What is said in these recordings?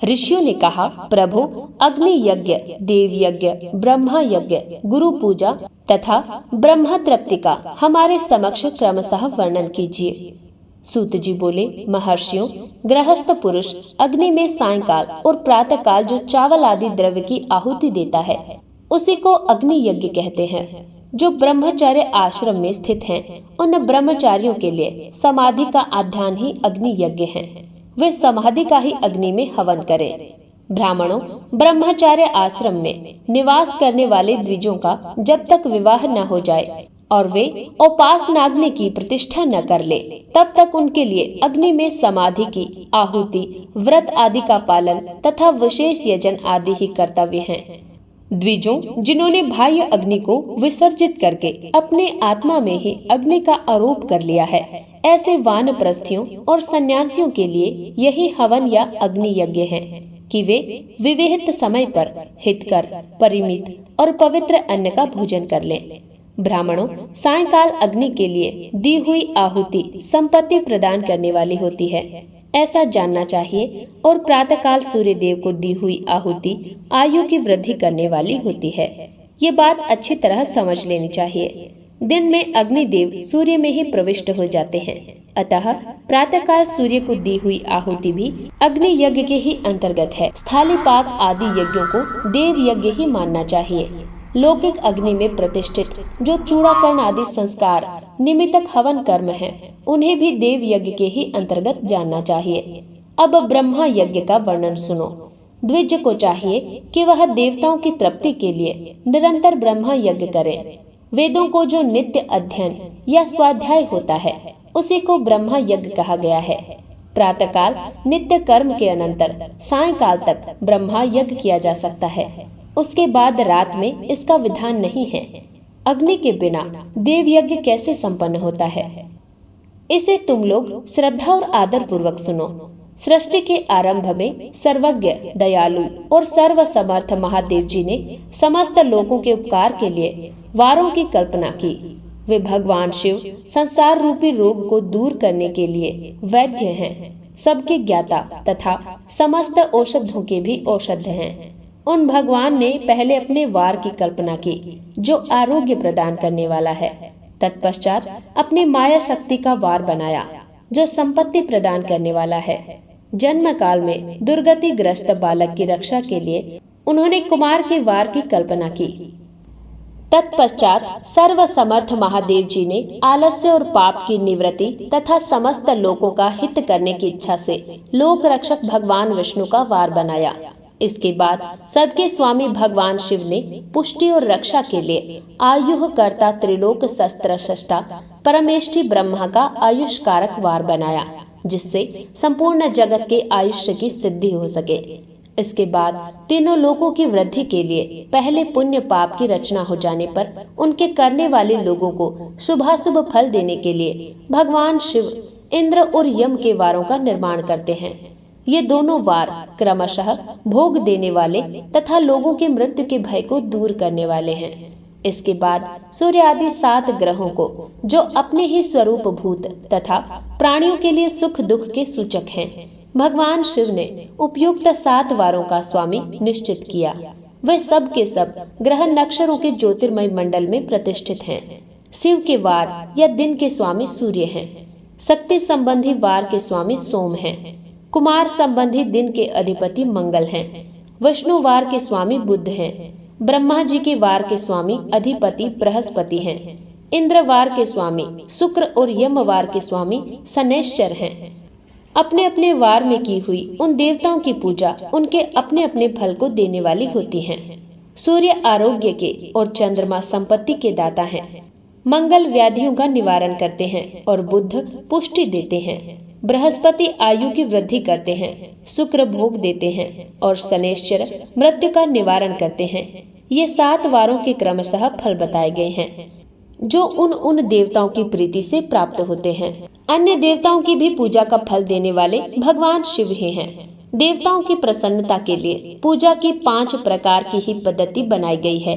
ऋषियों ने कहा, प्रभु, अग्नि यज्ञ, देव यज्ञ, ब्रह्मा यज्ञ, गुरु पूजा तथा ब्रह्म तृप्ति का हमारे समक्ष क्रमशः वर्णन कीजिए। सूत जी बोले, महर्षियों, गृहस्थ पुरुष अग्नि में सायंकाल और प्रातः काल जो चावल आदि द्रव्य की आहुति देता है उसी को अग्नि यज्ञ कहते हैं। जो ब्रह्मचर्य आश्रम में स्थित हैं, उन ब्रह्मचारियों के लिए समाधि का आध्यान ही अग्नि यज्ञ है। वे समाधि का ही अग्नि में हवन करें। ब्राह्मणों, ब्रह्मचार्य आश्रम में निवास करने वाले द्विजों का जब तक विवाह न हो जाए और वे उपासनाग्नि की प्रतिष्ठा न कर ले, तब तक उनके लिए अग्नि में समाधि की आहुति, व्रत आदि का पालन तथा विशेष यजन आदि ही कर्तव्य हैं। द्विजों, जिन्होंने बाह्य अग्नि को विसर्जित करके अपने आत्मा में ही अग्नि का आरोप कर लिया है, ऐसे वानप्रस्थियों और सन्यासियों के लिए यही हवन या अग्नि यज्ञ है कि वे विविध समय पर हितकर, परिमित और पवित्र अन्न का भोजन कर लें। ब्राह्मणों, सायंकाल अग्नि के लिए दी हुई आहुति संपत्ति प्रदान करने वाली होती है, ऐसा जानना चाहिए, और प्रातःकाल सूर्य देव को दी हुई आहुति आयु की वृद्धि करने वाली होती है। ये बात अच्छी तरह समझ लेनी चाहिए। दिन में अग्निदेव सूर्य में ही प्रविष्ट हो जाते हैं, अतः प्रातःकाल सूर्य को दी हुई आहुति भी अग्नि यज्ञ के ही अंतर्गत है। स्थालीपाक आदि यज्ञों को देव यज्ञ ही मानना चाहिए। लौकिक अग्नि में प्रतिष्ठित जो चूड़ाकरण आदि संस्कार निमित्तक हवन कर्म हैं, उन्हें भी देव यज्ञ के ही अंतर्गत जानना चाहिए। अब ब्रह्मा यज्ञ का वर्णन सुनो। द्विज को चाहिए कि वह देवताओं की तृप्ति के लिए निरंतर ब्रह्मा यज्ञ करे। वेदों को जो नित्य अध्ययन या स्वाध्याय होता है उसी को ब्रह्मा यज्ञ कहा गया है। प्रातःकाल नित्य कर्म के अनंतर सायंकाल तक ब्रह्मा यज्ञ किया जा सकता है। उसके बाद रात में इसका विधान नहीं है। अग्नि के बिना देव यज्ञ कैसे संपन्न होता है, इसे तुम लोग श्रद्धा और आदर पूर्वक सुनो। सृष्टि के आरंभ में सर्वज्ञ, दयालु और सर्व समर्थ महादेव जी ने समस्त लोगों के उपकार के लिए वारों की कल्पना की। वे भगवान शिव संसार रूपी रोग को दूर करने के लिए वैद्य हैं, सबके ज्ञाता तथा समस्त औषधों के भी औषध हैं। उन भगवान ने पहले अपने वार की कल्पना की जो आरोग्य प्रदान करने वाला है। तत्पश्चात अपने माया शक्ति का वार बनाया जो संपत्ति प्रदान करने वाला है। जन्म काल में दुर्गति ग्रस्त बालक की रक्षा के लिए उन्होंने कुमार के वार की कल्पना की। तत्पश्चात सर्व समर्थ महादेव जी ने आलस्य और पाप की निवृत्ति तथा समस्त लोगों का हित करने की इच्छा से लोक रक्षक भगवान विष्णु का वार बनाया। इसके बाद सबके स्वामी भगवान शिव ने पुष्टि और रक्षा के लिए आयुः कर्ता त्रिलोक शस्त्र सष्टा परमेष्ठी ब्रह्मा का आयुष कारक वार बनाया, जिससे संपूर्ण जगत के आयुष्य की सिद्धि हो सके। इसके बाद तीनों लोकों की वृद्धि के लिए पहले पुण्य पाप की रचना हो जाने पर उनके करने वाले लोगों को शुभाशुभ फल देने के लिए भगवान शिव इंद्र और यम के वारों का निर्माण करते हैं। ये दोनों वार क्रमशः भोग देने वाले तथा लोगों के मृत्यु के भय को दूर करने वाले हैं। इसके बाद सूर्य आदि 7 ग्रहों को जो अपने ही स्वरूप भूत तथा प्राणियों के लिए सुख दुख के सूचक हैं, भगवान शिव ने उपयुक्त 7 वारों का स्वामी निश्चित किया। वे सब के सब ग्रह नक्षत्रों के ज्योतिर्मय मंडल में प्रतिष्ठित हैं। शिव के वार या दिन के स्वामी सूर्य हैं। शक्ति संबंधी वार के स्वामी सोम हैं। कुमार संबंधी दिन के अधिपति मंगल हैं। विष्णु वार के स्वामी बुध हैं। ब्रह्मा जी के वार के स्वामी अधिपति बृहस्पति हैं। इंद्र वार के स्वामी शुक्र और यम वार के स्वामी शनैश्चर हैं। अपने अपने वार में की हुई उन देवताओं की पूजा उनके अपने अपने फल को देने वाली होती है। सूर्य आरोग्य के और चंद्रमा संपत्ति के दाता हैं। मंगल व्याधियों का निवारण करते हैं और बुध पुष्टि देते हैं। बृहस्पति आयु की वृद्धि करते हैं। शुक्र भोग देते हैं और शनैश्चर मृत्यु का निवारण करते हैं। ये 7 वारों के क्रमशः फल बताए गए हैं जो उन देवताओं की प्रीति से प्राप्त होते हैं। अन्य देवताओं की भी पूजा का फल देने वाले भगवान शिव ही हैं। देवताओं की प्रसन्नता के लिए पूजा की 5 प्रकार की ही पद्धति बनाई गई है।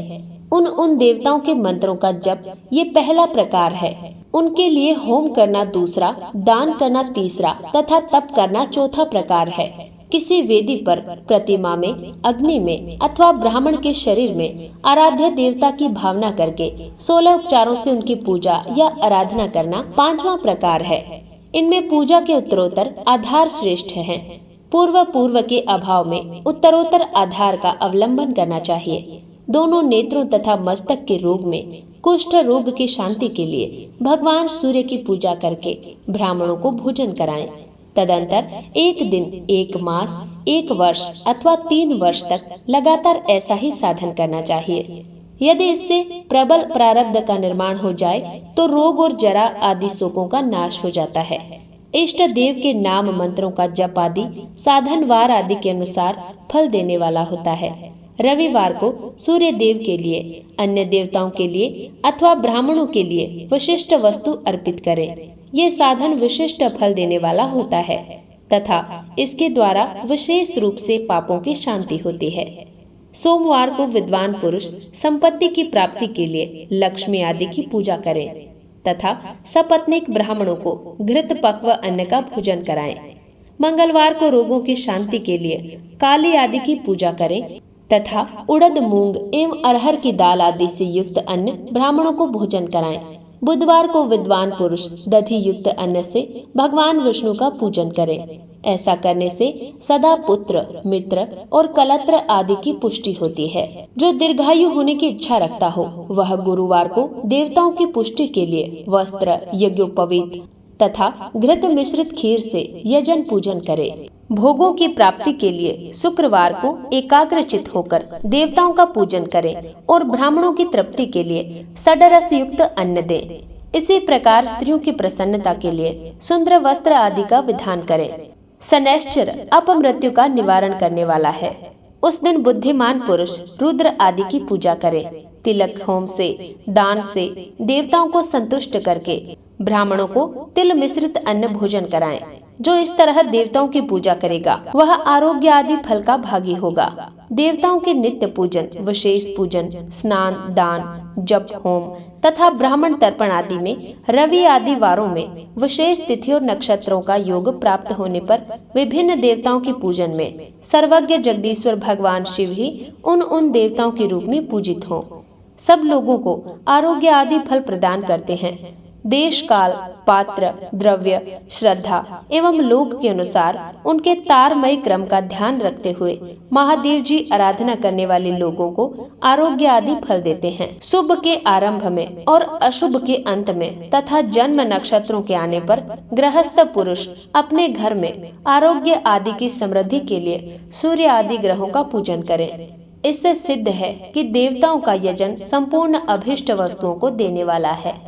उन देवताओं के मंत्रों का जप ये पहला प्रकार है। उनके लिए होम करना दूसरा, दान करना तीसरा तथा तप करना चौथा प्रकार है। किसी वेदी पर, प्रतिमा में, अग्नि में अथवा ब्राह्मण के शरीर में आराध्य देवता की भावना करके 16 उपचारों से उनकी पूजा या आराधना करना 5वां प्रकार है। इनमें पूजा के उत्तरोत्तर आधार श्रेष्ठ है। पूर्व के अभाव में उत्तरोत्तर आधार का अवलंबन करना चाहिए। दोनों नेत्रों तथा मस्तक के रोग में, कुष्ठ रोग की शांति के लिए भगवान सूर्य की पूजा करके ब्राह्मणों को भोजन कराएं। तदंतर एक दिन, एक मास, एक वर्ष अथवा 3 वर्ष तक लगातार ऐसा ही साधन करना चाहिए। यदि इससे प्रबल प्रारब्ध का निर्माण हो जाए तो रोग और जरा आदि शोकों का नाश हो जाता है। इष्ट देव के नाम मंत्रों का जप आदि साधनवार आदि के अनुसार फल देने वाला होता है। रविवार को सूर्य देव के लिए, अन्य देवताओं के लिए अथवा ब्राह्मणों के लिए विशिष्ट वस्तु अर्पित करें। ये साधन विशिष्ट फल देने वाला होता है तथा इसके द्वारा विशेष रूप से पापों की शांति होती है। सोमवार को विद्वान पुरुष संपत्ति की प्राप्ति के लिए लक्ष्मी आदि की पूजा करें तथा सपत्नीक ब्राह्मणों को घृत पक्व अन्न का भोजन कराएं। मंगलवार को रोगों की शांति के लिए काली आदि की पूजा करें तथा उड़द, मूंग एवं अरहर की दाल आदि से युक्त अन्न ब्राह्मणों को भोजन कराएं। बुधवार को विद्वान पुरुष दधि युक्त अन्न से भगवान विष्णु का पूजन करें। ऐसा करने से सदा पुत्र, मित्र और कलत्र आदि की पुष्टि होती है। जो दीर्घायु होने की इच्छा रखता हो वह गुरुवार को देवताओं की पुष्टि के लिए वस्त्र, यज्ञोपवीत तथा घृत मिश्रित खीर से यजन पूजन करे। भोगों की प्राप्ति के लिए शुक्रवार को एकाग्रचित होकर देवताओं का पूजन करें और ब्राह्मणों की तृप्ति के लिए षडरस युक्त अन्न दें। इसी प्रकार स्त्रियों की प्रसन्नता के लिए सुंदर वस्त्र आदि का विधान करें। शनैश्चर अपमृत्यु का निवारण करने वाला है। उस दिन बुद्धिमान पुरुष रुद्र आदि की पूजा करें। तिलक, होम से, दान से देवताओं को संतुष्ट करके ब्राह्मणों को तिल मिश्रित अन्न भोजन कराएं। जो इस तरह देवताओं की पूजा करेगा वह आरोग्य आदि फल का भागी होगा। देवताओं के नित्य पूजन, विशेष पूजन, स्नान, दान, जप, होम तथा ब्राह्मण तर्पण आदि में रवि आदि वारों में विशेष तिथि और नक्षत्रों का योग प्राप्त होने पर विभिन्न देवताओं के पूजन में सर्वज्ञ जगदीश्वर भगवान शिव ही उन देवताओं के रूप में पूजित हों। सब लोगों को आरोग्य आदि फल प्रदान करते हैं। देश, काल, पात्र, द्रव्य, श्रद्धा एवं लोक के अनुसार उनके तारमय क्रम का ध्यान रखते हुए महादेव जी आराधना करने वाले लोगों को आरोग्य आदि फल देते हैं। शुभ के आरंभ में और अशुभ के अंत में तथा जन्म नक्षत्रों के आने पर गृहस्थ पुरुष अपने घर में आरोग्य आदि की समृद्धि के लिए सूर्य आदि ग्रहों का पूजन करें। इससे सिद्ध है कि देवताओं का यजन संपूर्ण अभिष्ट वस्तुओं को देने वाला है।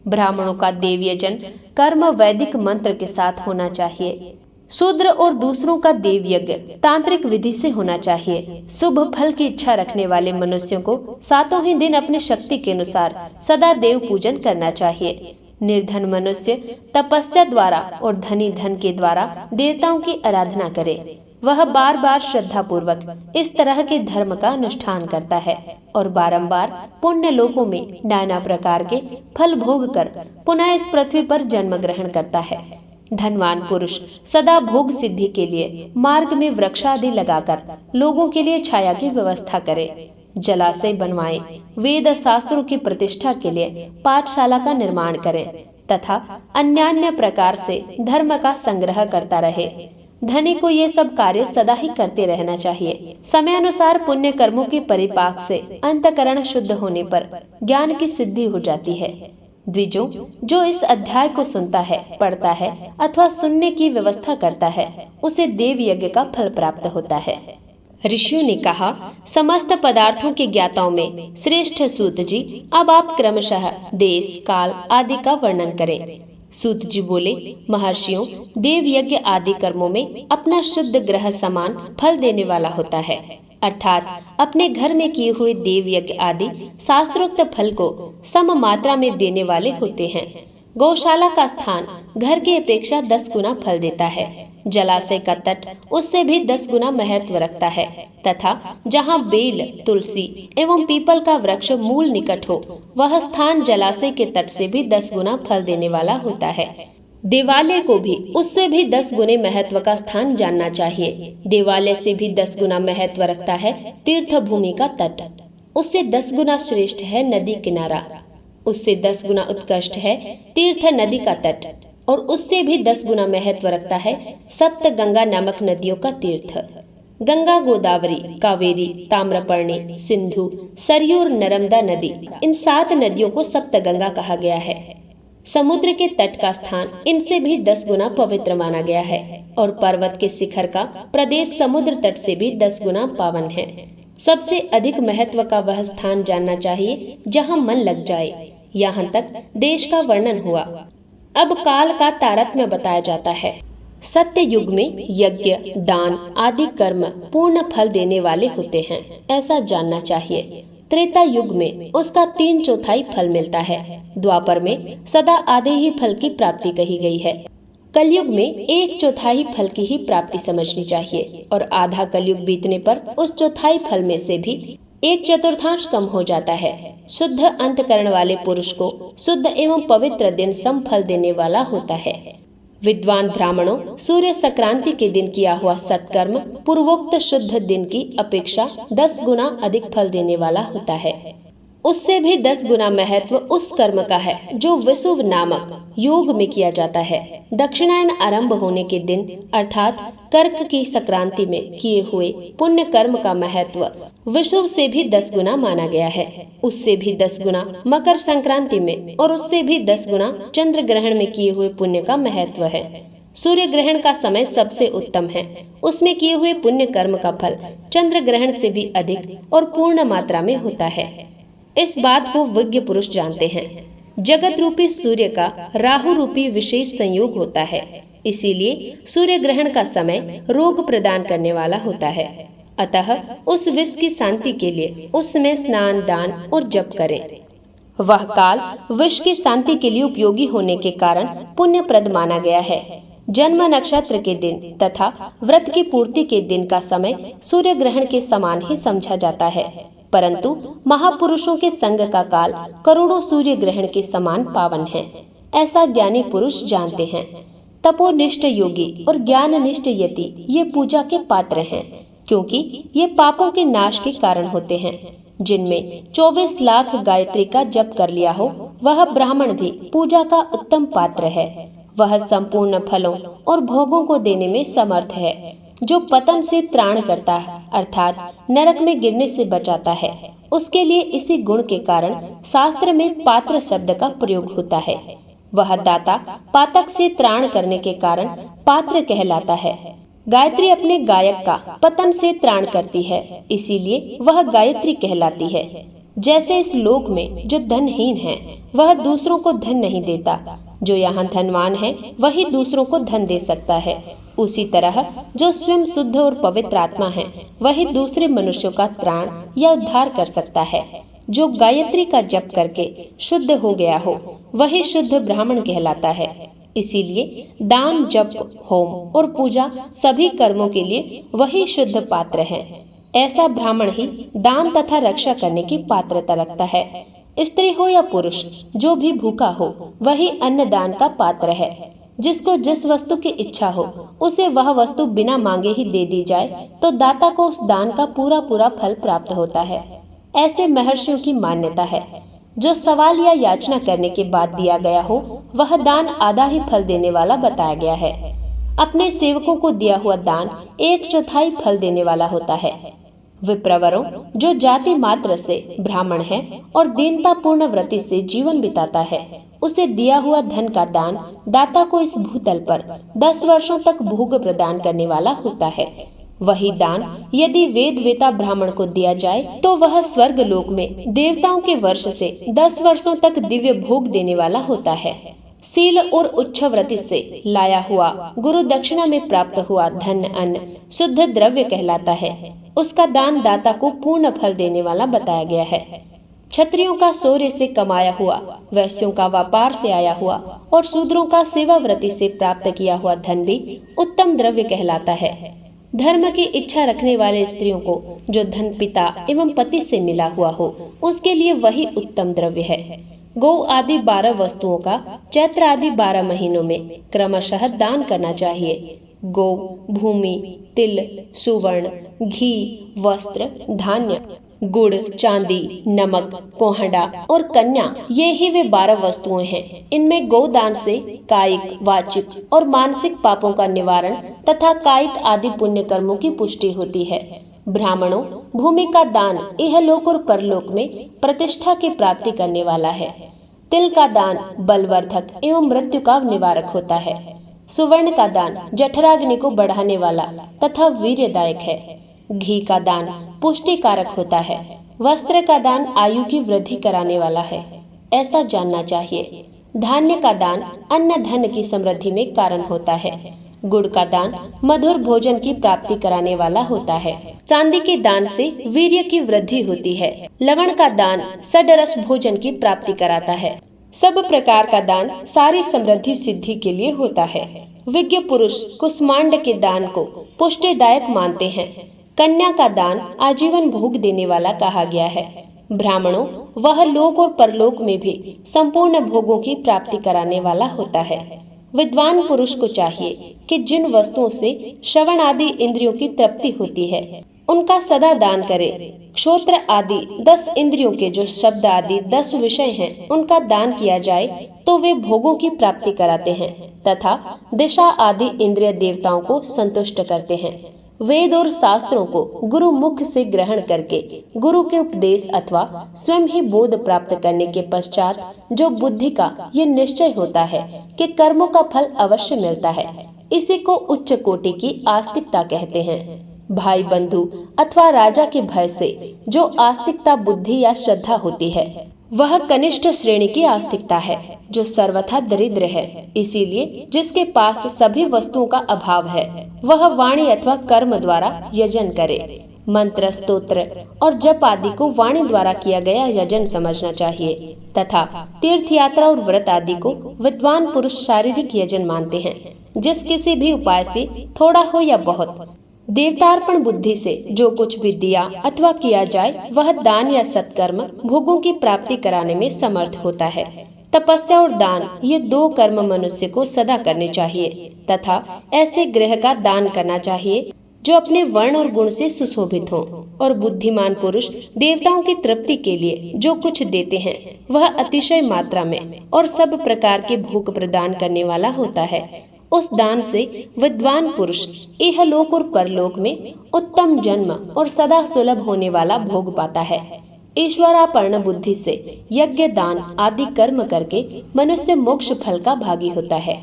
ब्राह्मणों का देव यजन कर्म वैदिक मंत्र के साथ होना चाहिए। शूद्र और दूसरों का देव यज्ञ तांत्रिक विधि से होना चाहिए। शुभ फल की इच्छा रखने वाले मनुष्यों को 7 ही दिन अपनी शक्ति के अनुसार सदा देव पूजन करना चाहिए। निर्धन मनुष्य तपस्या द्वारा और धनी धन के द्वारा देवताओं की आराधना करे। वह बार बार श्रद्धा पूर्वक इस तरह के धर्म का अनुष्ठान करता है और बारंबार पुण्य लोकों में नाना प्रकार के फल भोग कर पुनः इस पृथ्वी पर जन्म ग्रहण करता है। धनवान पुरुष सदा भोग सिद्धि के लिए मार्ग में वृक्ष आदि लगाकर लोगों के लिए छाया की व्यवस्था करे। जलाशय बनवाएं, वेद शास्त्रों की प्रतिष्ठा के लिए पाठशाला का निर्माण करें तथा अन्यान्य प्रकार से धर्म का संग्रह करता रहे। धनी को ये सब कार्य सदा ही करते रहना चाहिए। समय अनुसार पुण्य कर्मों के परिपाक से अंतकरण शुद्ध होने पर ज्ञान की सिद्धि हो जाती है। द्विजों, जो इस अध्याय को सुनता है, पढ़ता है अथवा सुनने की व्यवस्था करता है उसे देव यज्ञ का फल प्राप्त होता है। ऋषियों ने कहा, समस्त पदार्थों के ज्ञाताओं में श्रेष्ठ सूत जी, अब आप क्रमशः देश, काल आदि का वर्णन करें। सूत जी बोले, महर्षियों, देव यज्ञ आदि कर्मों में अपना शुद्ध ग्रह समान फल देने वाला होता है, अर्थात अपने घर में किए हुए देव यज्ञ आदि शास्त्रोक्त फल को सम मात्रा में देने वाले होते हैं। गौशाला का स्थान घर की अपेक्षा 10 गुना फल देता है। जलाशय का तट उससे भी 10 गुना महत्व रखता है तथा जहाँ बेल, तुलसी एवं पीपल का वृक्ष मूल निकट हो वह स्थान जलाशय के तट से भी 10 गुना फल देने वाला होता है। देवालय को भी उससे भी 10 गुने महत्व का स्थान जानना चाहिए। देवालय से भी 10 गुना महत्व रखता है तीर्थ भूमि का तट। उससे 10 गुना श्रेष्ठ है नदी किनारा। उससे 10 गुना उत्कृष्ट है तीर्थ नदी का तट। और उससे भी 10 गुना महत्व रखता है सप्त गंगा नामक नदियों का तीर्थ। गंगा, गोदावरी, कावेरी, ताम्रपर्णी, सिंधु, सरयू और नर्मदा नदी, इन 7 नदियों को सप्त गंगा कहा गया है। समुद्र के तट का स्थान इनसे भी 10 गुना पवित्र माना गया है और पर्वत के शिखर का प्रदेश समुद्र तट से भी 10 गुना पावन है। सबसे अधिक महत्व का वह स्थान जानना चाहिए जहाँ मन लग जाए। यहाँ तक देश का वर्णन हुआ। अब काल का तारतम्य बताया जाता है। सत्य युग में यज्ञ, दान आदि कर्म पूर्ण फल देने वाले होते हैं, ऐसा जानना चाहिए। त्रेता युग में उसका 3/4 फल मिलता है। द्वापर में सदा आधे ही फल की प्राप्ति कही गई है। कलयुग में 1/4 फल की ही प्राप्ति समझनी चाहिए और आधा कलयुग बीतने पर उस चौथाई फल में से भी 1/4 कम हो जाता है। शुद्ध अंतकरण वाले पुरुष को शुद्ध एवं पवित्र दिन सम फल देने वाला होता है। विद्वान ब्राह्मणों सूर्य संक्रांति के दिन किया हुआ सत्कर्म पूर्वोक्त शुद्ध दिन की अपेक्षा 10 गुना अधिक फल देने वाला होता है। उससे भी 10 गुना महत्व उस कर्म का है जो विषुव नामक योग में किया जाता है। दक्षिणायन आरंभ होने के दिन अर्थात कर्क की संक्रांति में किए हुए पुण्य कर्म का महत्व विषुव से भी 10 गुना माना गया है। उससे भी 10 गुना मकर संक्रांति में और उससे भी 10 गुना चंद्र ग्रहण में किए हुए पुण्य का महत्व है। सूर्य ग्रहण का समय सबसे उत्तम है। उसमें किए हुए पुण्य कर्म का फल चंद्र ग्रहण से भी अधिक और पूर्ण मात्रा में होता है। इस बात को विज्ञ पुरुष जानते हैं। जगत रूपी सूर्य का राहु रूपी विशेष संयोग होता है, इसीलिए सूर्य ग्रहण का समय रोग प्रदान करने वाला होता है। अतः उस विष की शांति के लिए उस समय स्नान, दान और जप करें। वह काल विष की शांति के लिए उपयोगी होने के कारण पुण्यप्रद माना गया है। जन्म नक्षत्र के दिन तथा व्रत की पूर्ति के दिन का समय सूर्य ग्रहण के समान ही समझा जाता है, परंतु महापुरुषों के संग का काल करोड़ों सूर्य ग्रहण के समान पावन है, ऐसा ज्ञानी पुरुष जानते हैं। तपोनिष्ठ योगी और ज्ञाननिष्ठ यति ये पूजा के पात्र हैं, क्योंकि ये पापों के नाश के कारण होते हैं। जिनमें 24 लाख गायत्री का जप कर लिया हो, वह ब्राह्मण भी पूजा का उत्तम पात्र है। वह संपूर्ण फलों और भोगों को देने में समर्थ है। जो पतन से त्राण करता है अर्थात नरक में गिरने से बचाता है, उसके लिए इसी गुण के कारण शास्त्र में पात्र शब्द का प्रयोग होता है। वह दाता पातक से त्राण करने के कारण पात्र कहलाता है। गायत्री अपने गायक का पतन से त्राण करती है, इसीलिए वह गायत्री कहलाती है। जैसे इस लोक में जो धनहीन है वह दूसरों को धन नहीं देता, जो यहाँ धनवान है वही दूसरों को धन दे सकता है, उसी तरह जो स्वयं शुद्ध और पवित्र आत्मा है वही दूसरे मनुष्यों का त्राण या उद्धार कर सकता है। जो गायत्री का जप करके शुद्ध हो गया हो वही शुद्ध ब्राह्मण कहलाता है। इसीलिए दान, जप, होम और पूजा सभी कर्मों के लिए वही शुद्ध पात्र है। ऐसा ब्राह्मण ही दान तथा रक्षा करने की पात्रता रखता है। स्त्री हो या पुरुष, जो भी भूखा हो वही अन्न दान का पात्र है। जिसको जिस वस्तु की इच्छा हो उसे वह वस्तु बिना मांगे ही दे दी जाए तो दाता को उस दान का पूरा फल प्राप्त होता है। ऐसे महर्षियों की मान्यता है। जो सवाल या याचना करने के बाद दिया गया हो वह दान आधा ही फल देने वाला बताया गया है। अपने सेवकों को दिया हुआ दान 1/4 फल देने वाला होता है। विप्रवरों, जो जाति मात्र से ब्राह्मण है और दीनता पूर्ण व्रति से जीवन बिताता है, उसे दिया हुआ धन का दान दाता को इस भूतल पर 10 वर्षों तक भोग प्रदान करने वाला होता है। वही दान यदि वेद वेता ब्राह्मण को दिया जाए तो वह स्वर्ग लोक में देवताओं के वर्ष से 10 वर्षों तक दिव्य भोग देने वाला होता है। सील और उच्छव्रति से लाया हुआ गुरु दक्षिणा में प्राप्त हुआ धन अन्न शुद्ध द्रव्य कहलाता है। उसका दान दाता को पूर्ण फल देने वाला बताया गया है। क्षत्रियों का शौर्य से कमाया हुआ, वैश्यों का व्यापार से आया हुआ और शूद्रों का सेवाव्रति से प्राप्त किया हुआ धन भी उत्तम द्रव्य कहलाता है। धर्म की इच्छा रखने वाले स्त्रियों को जो धन पिता एवं पति से मिला हुआ हो उसके लिए वही उत्तम द्रव्य है। गौ आदि 12 वस्तुओं का चैत्र आदि 12 महीनों में क्रमशः दान करना चाहिए। गौ, भूमि, तिल, सुवर्ण, घी, वस्त्र, धान्य, गुड़, चांदी, नमक, कोहड़ा और कन्या, ये ही वे 12 वस्तुएं हैं। इनमें गोदान से कायिक, वाचिक और मानसिक पापों का निवारण तथा कायिक आदि पुण्य कर्मों की पुष्टि होती है। ब्राह्मणों, भूमि का दान इहलोक और परलोक में प्रतिष्ठा की प्राप्ति करने वाला है। तिल का दान बलवर्धक एवं मृत्यु का निवारक होता है। सुवर्ण का दान जठराग्नि को बढ़ाने वाला तथा वीर्यदायक है। घी का दान पुष्टि कारक होता है। वस्त्र का दान आयु की वृद्धि कराने वाला है, ऐसा जानना चाहिए। धान्य का दान अन्न धन की समृद्धि में कारण होता है। गुड़ का दान मधुर भोजन की प्राप्ति कराने वाला होता है। चांदी के दान से वीर्य की वृद्धि होती है। लवण का दान सडरस भोजन की प्राप्ति कराता है। सब प्रकार का दान सारी समृद्धि सिद्धि के लिए होता है। विज्ञ पुरुष कुष्मांड के दान को पुष्टिदायक मानते हैं। कन्या का दान आजीवन भोग देने वाला कहा गया है। ब्राह्मणों, वह लोक और परलोक में भी संपूर्ण भोगों की प्राप्ति कराने वाला होता है। विद्वान पुरुष को चाहिए कि जिन वस्तुओं से श्रवण आदि इंद्रियों की तृप्ति होती है उनका सदा दान करे। श्रोत्र आदि 10 इंद्रियों के जो शब्द आदि 10 विषय हैं, उनका दान किया जाए तो वे भोगों की प्राप्ति कराते हैं तथा दिशा आदि इंद्रिय देवताओं को संतुष्ट करते हैं। वेद और शास्त्रों को गुरु मुख से ग्रहण करके गुरु के उपदेश अथवा स्वयं ही बोध प्राप्त करने के पश्चात जो बुद्धि का ये निश्चय होता है कि कर्मों का फल अवश्य मिलता है, इसी को उच्च कोटि की आस्तिकता कहते हैं। भाई बंधु अथवा राजा के भय से जो आस्तिकता बुद्धि या श्रद्धा होती है वह कनिष्ठ श्रेणी की आस्तिकता है जो सर्वथा दरिद्र है। इसीलिए जिसके पास सभी वस्तुओं का अभाव है वह वाणी अथवा कर्म द्वारा यजन करे। मंत्र, स्तोत्र और जप आदि को वाणी द्वारा किया गया यजन समझना चाहिए तथा तीर्थ यात्रा और व्रत आदि को विद्वान पुरुष शारीरिक यजन मानते हैं। जिस किसी भी उपाय से थोड़ा हो या बहुत देवतार्पण बुद्धि से जो कुछ भी दिया अथवा किया जाए वह दान या सत्कर्म भोगों की प्राप्ति कराने में समर्थ होता है। तपस्या और दान ये 2 कर्म मनुष्य को सदा करने चाहिए तथा ऐसे गृह का दान करना चाहिए जो अपने वर्ण और गुण से सुशोभित हो। और बुद्धिमान पुरुष देवताओं की तृप्ति के लिए जो कुछ देते हैं वह अतिशय मात्रा में और सब प्रकार के भोग प्रदान करने वाला होता है। उस दान से विद्वान पुरुष इहलोक और परलोक में उत्तम जन्म और सदा सुलभ होने वाला भोग पाता है। ईश्वरापर्ण बुद्धि से यज्ञ, दान आदि कर्म करके मनुष्य मोक्ष फल का भागी होता है।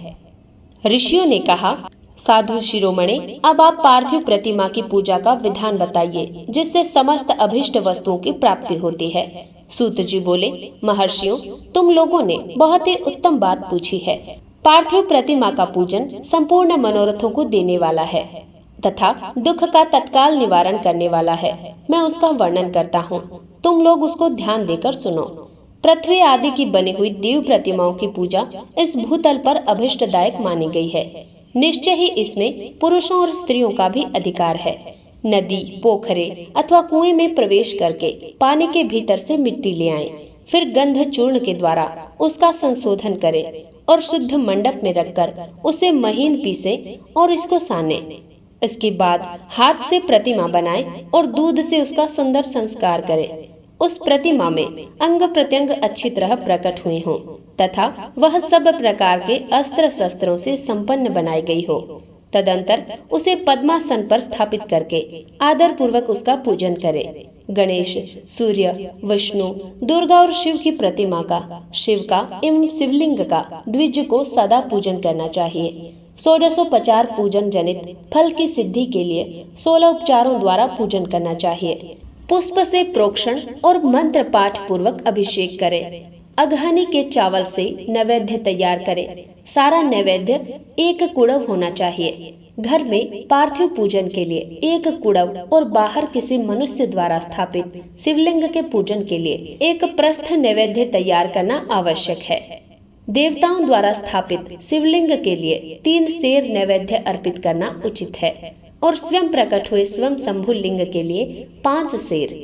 ऋषियों ने कहा, साधु शिरोमणि, अब आप पार्थिव प्रतिमा की पूजा का विधान बताइए जिससे समस्त अभिष्ट वस्तुओं की प्राप्ति होती है। सूत जी बोले, महर्षियों, तुम लोगों ने बहुत ही उत्तम बात पूछी है। पार्थिव प्रतिमा का पूजन संपूर्ण मनोरथों को देने वाला है तथा दुख का तत्काल निवारण करने वाला है। मैं उसका वर्णन करता हूँ, तुम लोग उसको ध्यान देकर सुनो। पृथ्वी आदि की बनी हुई देव प्रतिमाओं की पूजा इस भूतल पर अभिष्टदायक मानी गई है। निश्चय ही इसमें पुरुषों और स्त्रियों का भी अधिकार है। नदी, पोखरे अथवा कुएं में प्रवेश करके पानी के भीतर से मिट्टी ले आएं, फिर गंध चूर्ण के द्वारा उसका संशोधन करें और शुद्ध मंडप में रखकर उसे महीन पीसे और इसको साने। इसके बाद हाथ से प्रतिमा बनाएं और दूध से उसका सुंदर संस्कार करें। उस प्रतिमा में अंग प्रत्यंग अच्छी तरह प्रकट हुए हों तथा वह सब प्रकार के अस्त्र शस्त्रों से संपन्न बनाई गई हो। तदंतर उसे पद्मासन पर स्थापित करके आदर पूर्वक उसका पूजन करे। गणेश, सूर्य, विष्णु, दुर्गा और शिव की प्रतिमा का, शिव का एवं शिवलिंग का द्विज को सदा पूजन करना चाहिए। 1650 पूजन जनित फल की सिद्धि के लिए 16 उपचारों द्वारा पूजन करना चाहिए। पुष्प से प्रोक्षण और मंत्र पाठ पूर्वक अभिषेक करें। अगहनी के चावल से नैवेद्य तैयार करें। सारा नैवेद्य एक कुड़व होना चाहिए। घर में पार्थिव पूजन के लिए एक कुड़व और बाहर किसी मनुष्य द्वारा स्थापित शिवलिंग के पूजन के लिए एक प्रस्थ नैवेद्य तैयार करना आवश्यक है। देवताओं द्वारा स्थापित शिवलिंग के लिए 3 सेर नैवेद्य अर्पित करना उचित है और स्वयं प्रकट हुए स्वयं शंभु लिंग के लिए 5 सेर।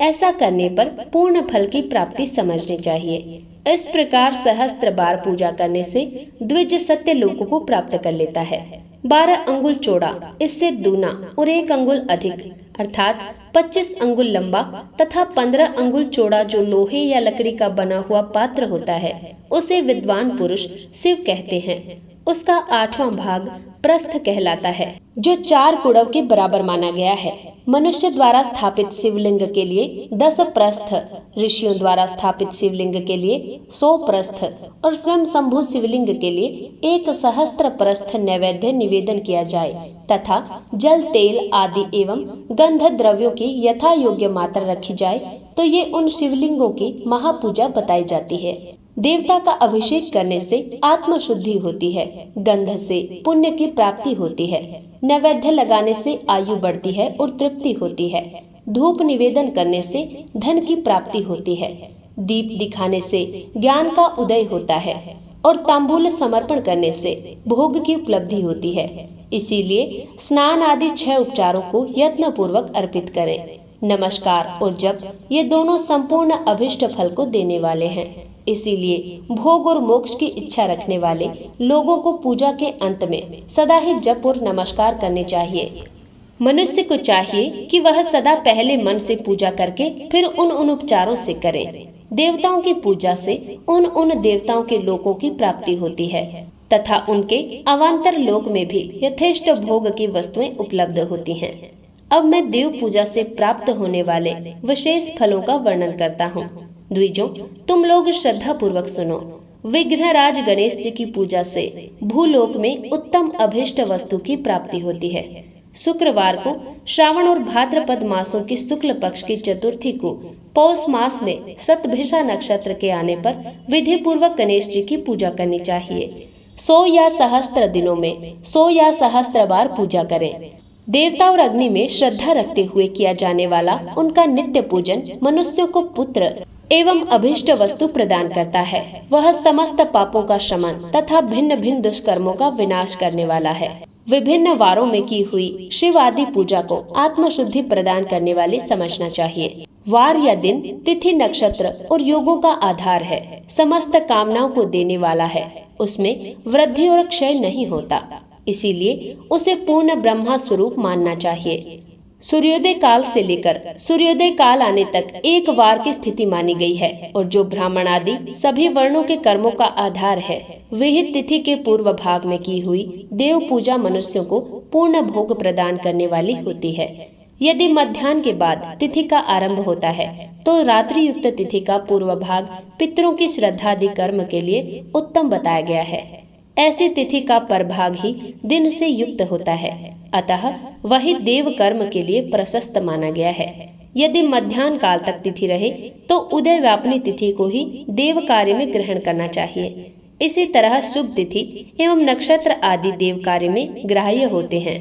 ऐसा करने पर पूर्ण फल की प्राप्ति समझनी चाहिए। इस प्रकार सहस्त्र बार पूजा करने से द्विज सत्य लोक को प्राप्त कर लेता है। 12 अंगुल चौड़ा, इससे दूना और 1 अंगुल अधिक अर्थात 25 अंगुल लंबा तथा 15 अंगुल चौड़ा जो लोहे या लकड़ी का बना हुआ पात्र होता है, उसे विद्वान पुरुष शिव कहते हैं। उसका 8वां भाग प्रस्थ कहलाता है, जो 4 कुड़व के बराबर माना गया है। मनुष्य द्वारा स्थापित शिवलिंग के लिए 10 प्रस्थ, ऋषियों द्वारा स्थापित शिवलिंग के लिए 100 प्रस्थ और स्वयं शंभु शिवलिंग के लिए 1 सहस्त्र प्रस्थ नैवेद्य निवेदन किया जाए तथा जल, तेल आदि एवं गंध द्रव्यों की यथा योग्य मात्रा रखी जाए तो ये उन शिवलिंगों की महापूजा बताई जाती है। देवता का अभिषेक करने से आत्म शुद्धि होती है, गंध से पुण्य की प्राप्ति होती है, नैवेद्य लगाने से आयु बढ़ती है और तृप्ति होती है, धूप निवेदन करने से धन की प्राप्ति होती है, दीप दिखाने से ज्ञान का उदय होता है और तांबूल समर्पण करने से भोग की उपलब्धि होती है। इसीलिए स्नान आदि 6 उपचारों को यत्न पूर्वक अर्पित करें। नमस्कार और जप ये दोनों संपूर्ण अभिष्ट फल को देने वाले हैं। इसीलिए भोग और मोक्ष की इच्छा रखने वाले लोगों को पूजा के अंत में सदा ही जप और नमस्कार करने चाहिए। मनुष्य को चाहिए कि वह सदा पहले मन से पूजा करके फिर उन उपचारों से करे। देवताओं की पूजा से उन देवताओं के लोकों की प्राप्ति होती है तथा उनके अवान्तर लोक में भी यथेष्ट भोग की वस्तुएं उपलब्ध होती हैं। अब मैं देव पूजा से प्राप्त होने वाले विशेष फलों का वर्णन करता हूँ। द्विजों, तुम लोग श्रद्धा पूर्वक सुनो। विघ्नराज गणेश जी की पूजा से भूलोक में उत्तम अभिष्ट वस्तु की प्राप्ति होती है। शुक्रवार को श्रावण और भाद्रपद मासों की शुक्ल पक्ष की चतुर्थी को पौष मास में शतभिषा नक्षत्र के आने पर विधि पूर्वक गणेश जी की पूजा करनी चाहिए। 100 या सहस्त्र दिनों में 100 या सहस्त्र बार पूजा करें। देवता और अग्नि में श्रद्धा रखते हुए किया जाने वाला उनका नित्य पूजन मनुष्यों को पुत्र एवं अभिष्ट वस्तु प्रदान करता है। वह समस्त पापों का शमन तथा भिन्न भिन्न दुष्कर्मों का विनाश करने वाला है। विभिन्न वारों में की हुई शिव आदि पूजा को आत्मशुद्धि प्रदान करने वाली समझना चाहिए। वार या दिन, तिथि, नक्षत्र और योगों का आधार है। समस्त कामनाओं को देने वाला है। उसमें वृद्धि और क्षय नहीं होता, इसीलिए उसे पूर्ण ब्रह्मा स्वरूप मानना चाहिए। सूर्योदय काल से लेकर सूर्योदय काल आने तक 1 वार की स्थिति मानी गई है और जो ब्राह्मण आदि सभी वर्णों के कर्मों का आधार है। विहित तिथि के पूर्व भाग में की हुई देव पूजा मनुष्यों को पूर्ण भोग प्रदान करने वाली होती है। यदि मध्याह्न के बाद तिथि का आरंभ होता है तो रात्रि युक्त तिथि का पूर्व भाग पितरों की श्रद्धादि कर्म के लिए उत्तम बताया गया है। ऐसी तिथि का परभाग ही दिन से युक्त होता है, अतः वही देव कर्म के लिए प्रशस्त माना गया है। यदि मध्याह्न काल तक तिथि रहे तो उदय व्यापनी तिथि को ही देव कार्य में ग्रहण करना चाहिए। इसी तरह शुभ तिथि एवं नक्षत्र आदि देव कार्य में ग्राह्य होते हैं।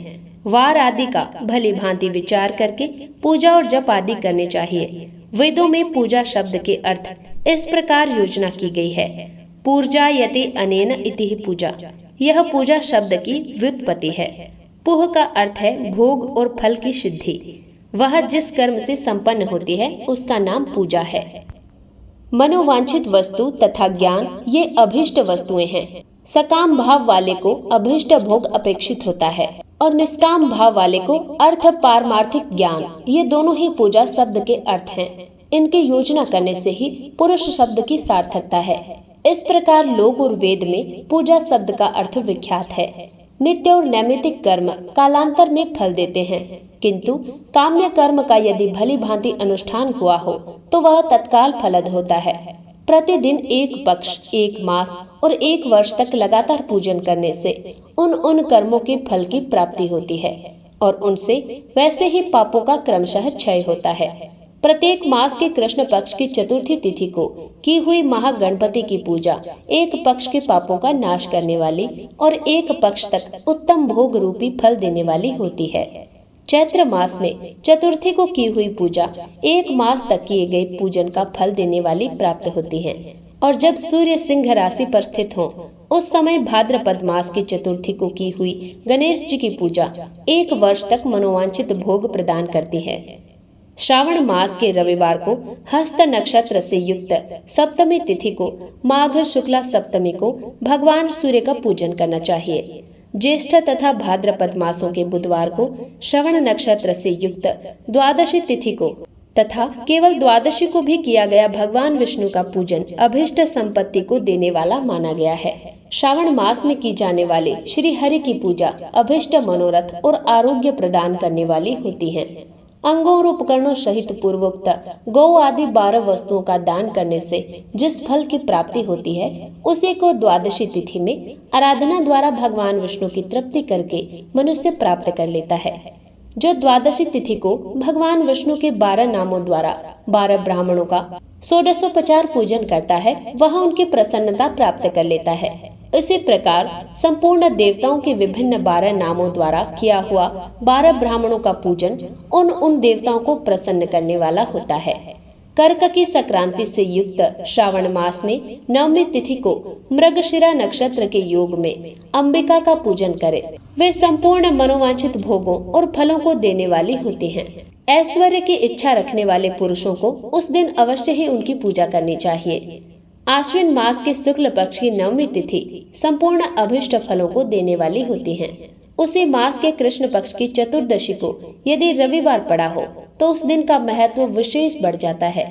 वार आदि का भली भांति विचार करके पूजा और जप आदि करने चाहिए। वेदों में पूजा शब्द के अर्थ इस प्रकार योजना की गई है। पूर्जायते अनेन इति पूजा। यह पूजा शब्द की व्युत्पत्ति है। पुह का अर्थ है भोग और फल की सिद्धि। वह जिस कर्म से संपन्न होती है उसका नाम पूजा है। मनोवांछित वस्तु तथा ज्ञान ये अभिष्ट वस्तुएं हैं। सकाम भाव वाले को अभिष्ट भोग अपेक्षित होता है और निष्काम भाव वाले को अर्थ पारमार्थिक ज्ञान, ये दोनों ही पूजा शब्द के अर्थ हैं। इनके योजना करने से ही पुरुष शब्द की सार्थकता है। इस प्रकार लोक और वेद में पूजा शब्द का अर्थ विख्यात है। नित्य और नैमित्तिक कर्म कालांतर में फल देते हैं, किंतु काम्य कर्म का यदि भली भांति अनुष्ठान हुआ हो तो वह तत्काल फलद होता है। प्रतिदिन 1 पक्ष, 1 मास और 1 वर्ष तक लगातार पूजन करने से उन कर्मों के फल की प्राप्ति होती है और उनसे वैसे ही पापों का क्रमशः क्षय होता है। प्रत्येक मास के कृष्ण पक्ष की चतुर्थी तिथि को की हुई महागणपति की पूजा 1 पक्ष के पापों का नाश करने वाली और 1 पक्ष तक उत्तम भोग रूपी फल देने वाली होती है। चैत्र मास में चतुर्थी को की हुई पूजा 1 मास तक किए गए पूजन का फल देने वाली प्राप्त होती है और जब सूर्य सिंह राशि पर स्थित हो उस समय भाद्रपद मास की चतुर्थी को की हुई गणेश जी की पूजा 1 वर्ष तक मनोवांछित भोग प्रदान करती है। श्रावण मास के रविवार को हस्त नक्षत्र से युक्त सप्तमी तिथि को माघ शुक्ला सप्तमी को भगवान सूर्य का पूजन करना चाहिए। ज्येष्ठ तथा भाद्रपद मासों के बुधवार को श्रवण नक्षत्र से युक्त द्वादशी तिथि को तथा केवल द्वादशी को भी किया गया भगवान विष्णु का पूजन अभिष्ट संपत्ति को देने वाला माना गया है। श्रावण मास में की जाने वाली श्री हरि की पूजा अभिष्ट मनोरथ और आरोग्य प्रदान करने वाली होती है। अंगों और उपकरणों सहित पूर्वोक्त गौ आदि 12 वस्तुओं का दान करने से जिस फल की प्राप्ति होती है उसी को द्वादशी तिथि में आराधना द्वारा भगवान विष्णु की तृप्ति करके मनुष्य प्राप्त कर लेता है। जो द्वादशी तिथि को भगवान विष्णु के 12 नामों द्वारा 12 ब्राह्मणों का षोडशोपचार पूजन करता है वह उनकी प्रसन्नता प्राप्त कर लेता है। इसी प्रकार संपूर्ण देवताओं के विभिन्न 12 नामों द्वारा किया हुआ 12 ब्राह्मणों का पूजन उन देवताओं को प्रसन्न करने वाला होता है। कर्क की संक्रांति से युक्त श्रावण मास में नवमी तिथि को मृगशिरा नक्षत्र के योग में अंबिका का पूजन करें। वे संपूर्ण मनोवांछित भोगों और फलों को देने वाली होती हैं। ऐश्वर्य की इच्छा रखने वाले पुरुषों को उस दिन अवश्य ही उनकी पूजा करनी चाहिए। आश्विन मास के शुक्ल पक्ष की नवमी तिथि संपूर्ण अभिष्ट फलों को देने वाली होती है। उसी मास के कृष्ण पक्ष की चतुर्दशी को यदि रविवार पड़ा हो तो उस दिन का महत्व विशेष बढ़ जाता है।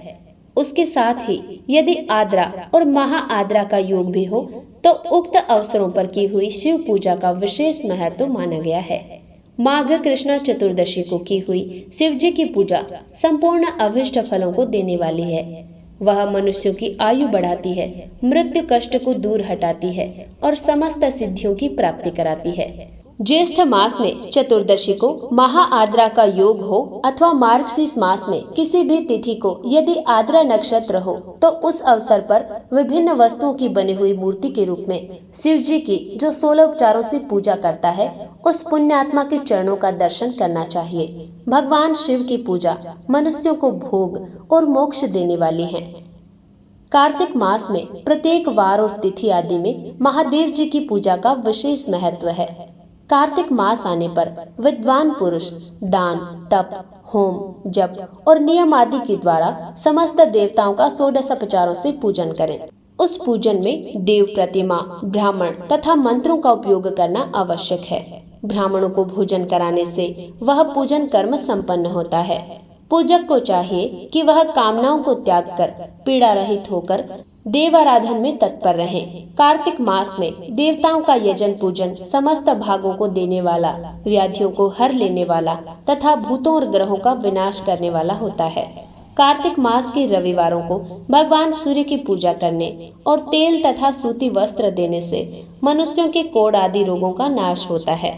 उसके साथ ही यदि आद्रा और महा आद्रा का योग भी हो तो उक्त अवसरों पर की हुई शिव पूजा का विशेष महत्व माना गया है। माघ कृष्ण चतुर्दशी को की हुई शिव जी की पूजा संपूर्ण अभिष्ट फलों को देने वाली है। वह मनुष्यों की आयु बढ़ाती है, मृत्यु कष्ट को दूर हटाती है और समस्त सिद्धियों की प्राप्ति कराती है। ज्येष्ठ मास में चतुर्दशी को महा आद्रा का योग हो अथवा मार्गशीर्ष मास में किसी भी तिथि को यदि आद्रा नक्षत्र हो तो उस अवसर पर विभिन्न वस्तुओं की बनी हुई मूर्ति के रूप में शिव जी की जो 16 उपचारों से पूजा करता है उस पुण्यात्मा के चरणों का दर्शन करना चाहिए। भगवान शिव की पूजा मनुष्यों को भोग और मोक्ष देने वाली है। कार्तिक मास में प्रत्येक वार और तिथि आदि में महादेव जी की पूजा का विशेष महत्व है। कार्तिक मास आने पर विद्वान पुरुष दान, तप, होम, जप और नियम आदि के द्वारा समस्त देवताओं का 16 उपचारों से पूजन करें। उस पूजन में देव प्रतिमा, ब्राह्मण तथा मंत्रों का उपयोग करना आवश्यक है। ब्राह्मणों को भोजन कराने से वह पूजन कर्म संपन्न होता है। पूजक को चाहिए कि वह कामनाओं को त्याग कर पीड़ा रहित होकर देव आराधन में तत्पर रहें। कार्तिक मास में देवताओं का यजन पूजन समस्त भागों को देने वाला, व्याधियों को हर लेने वाला तथा भूतों और ग्रहों का विनाश करने वाला होता है। कार्तिक मास के रविवारों को भगवान सूर्य की पूजा करने और तेल तथा सूती वस्त्र देने से मनुष्यों के कोढ़ आदि रोगों का नाश होता है।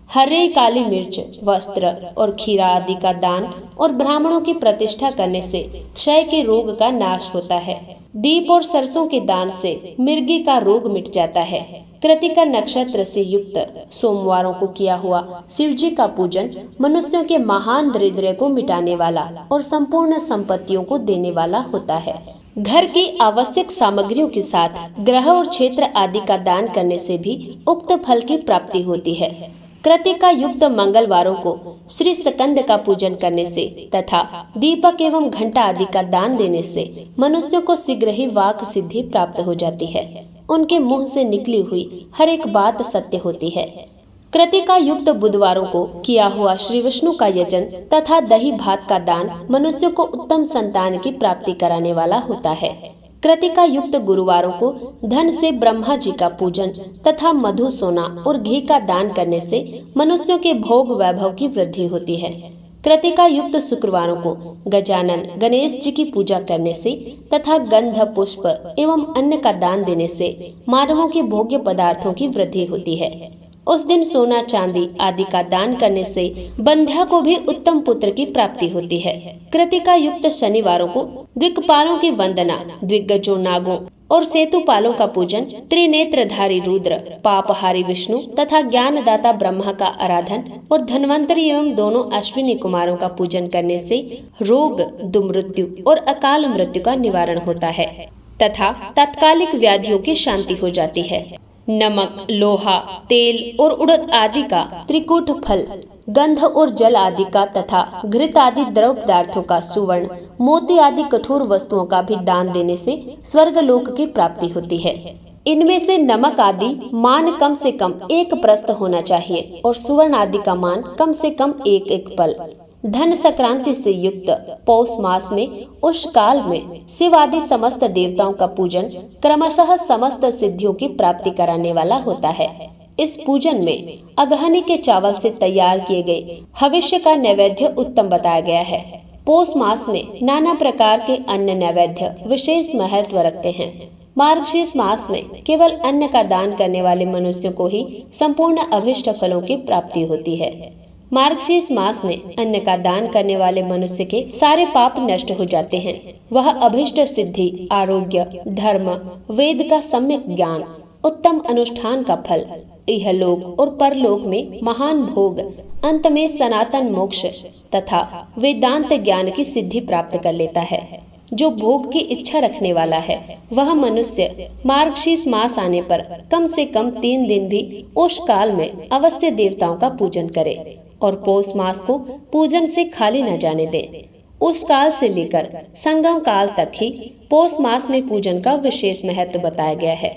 हरे, काली मिर्च, वस्त्र और खीरा आदि का दान और ब्राह्मणों की प्रतिष्ठा करने से क्षय के रोग का नाश होता है। दीप और सरसों के दान से मिर्गी का रोग मिट जाता है। कृतिका नक्षत्र से युक्त सोमवारों को किया हुआ शिव जी का पूजन मनुष्यों के महान दरिद्र को मिटाने वाला और संपूर्ण संपत्तियों को देने वाला होता है। घर की आवश्यक सामग्रियों के साथ ग्रह और क्षेत्र आदि का दान करने से भी उक्त फल की प्राप्ति होती है। कृतिका युक्त मंगलवारों को श्री स्कंद का पूजन करने से तथा दीपक एवं घंटा आदि का दान देने से मनुष्यों को शीघ्र ही वाक सिद्धि प्राप्त हो जाती है। उनके मुंह से निकली हुई हर एक बात सत्य होती है। कृतिका युक्त बुधवारों को किया हुआ श्री विष्णु का यजन तथा दही भात का दान मनुष्यों को उत्तम संतान की प्राप्ति कराने वाला होता है। कृतिका युक्त गुरुवारों को धन से ब्रह्मा जी का पूजन तथा मधु, सोना और घी का दान करने से मनुष्यों के भोग वैभव की वृद्धि होती है। कृतिका युक्त शुक्रवारों को गजानन गणेश जी की पूजा करने से तथा गंध, पुष्प एवं अन्न का दान देने से मानवों के भोग्य पदार्थों की वृद्धि होती है। उस दिन सोना, चांदी आदि का दान करने से बंध्या को भी उत्तम पुत्र की प्राप्ति होती है। कृतिका युक्त शनिवारों को दिक्पालों की वंदना, दिग्गजों, नागों और सेतुपालों का पूजन, त्रिनेत्रधारी रुद्र, पापहारी विष्णु तथा ज्ञानदाता ब्रह्मा का आराधन और धन्वंतरी एवं दोनों अश्विनी कुमारों का पूजन करने से रोग, दुर्मृत्यु और अकाल मृत्यु का निवारण होता है तथा तात्कालिक व्याधियों की शांति हो जाती है। नमक, लोहा, तेल और उड़द आदि का त्रिकूट फल, गंध और जल आदि का तथा घृत आदि द्रव पदार्थों का, सुवर्ण, मोती आदि कठोर वस्तुओं का भी दान देने से स्वर्ग लोक की प्राप्ति होती है। इनमें से नमक आदि मान कम से कम 1 प्रस्थ होना चाहिए और सुवर्ण आदि का मान कम से कम 1 पल। धन संक्रांति से युक्त पौष मास में उस काल में शिव आदि समस्त देवताओं का पूजन क्रमशः समस्त सिद्धियों की प्राप्ति कराने वाला होता है। इस पूजन में अगहनी के चावल से तैयार किए गए हविष्य का नैवेद्य उत्तम बताया गया है। पौष मास में नाना प्रकार के अन्न नैवेद्य विशेष महत्व रखते हैं। मार्गशीर्ष मास में केवल अन्न का दान करने वाले मनुष्यों को ही संपूर्ण अभिष्ट फलों की प्राप्ति होती है। मार्गशीर्ष मास में अन्न का दान करने वाले मनुष्य के सारे पाप नष्ट हो जाते हैं। वह अभिष्ट सिद्धि, आरोग्य, धर्म, वेद का सम्यक ज्ञान, उत्तम अनुष्ठान का फल, इहलोक और परलोक में महान भोग, अंत में सनातन मोक्ष तथा वेदांत ज्ञान की सिद्धि प्राप्त कर लेता है। जो भोग की इच्छा रखने वाला है वह मनुष्य मार्गशीर्ष मास आने पर कम से कम 3 दिन भी उस काल में अवश्य देवताओं का पूजन करे और पौष मास को पूजन से खाली न जाने दे। उस काल से लेकर संगम काल तक ही पौष मास में पूजन का विशेष महत्व बताया गया है।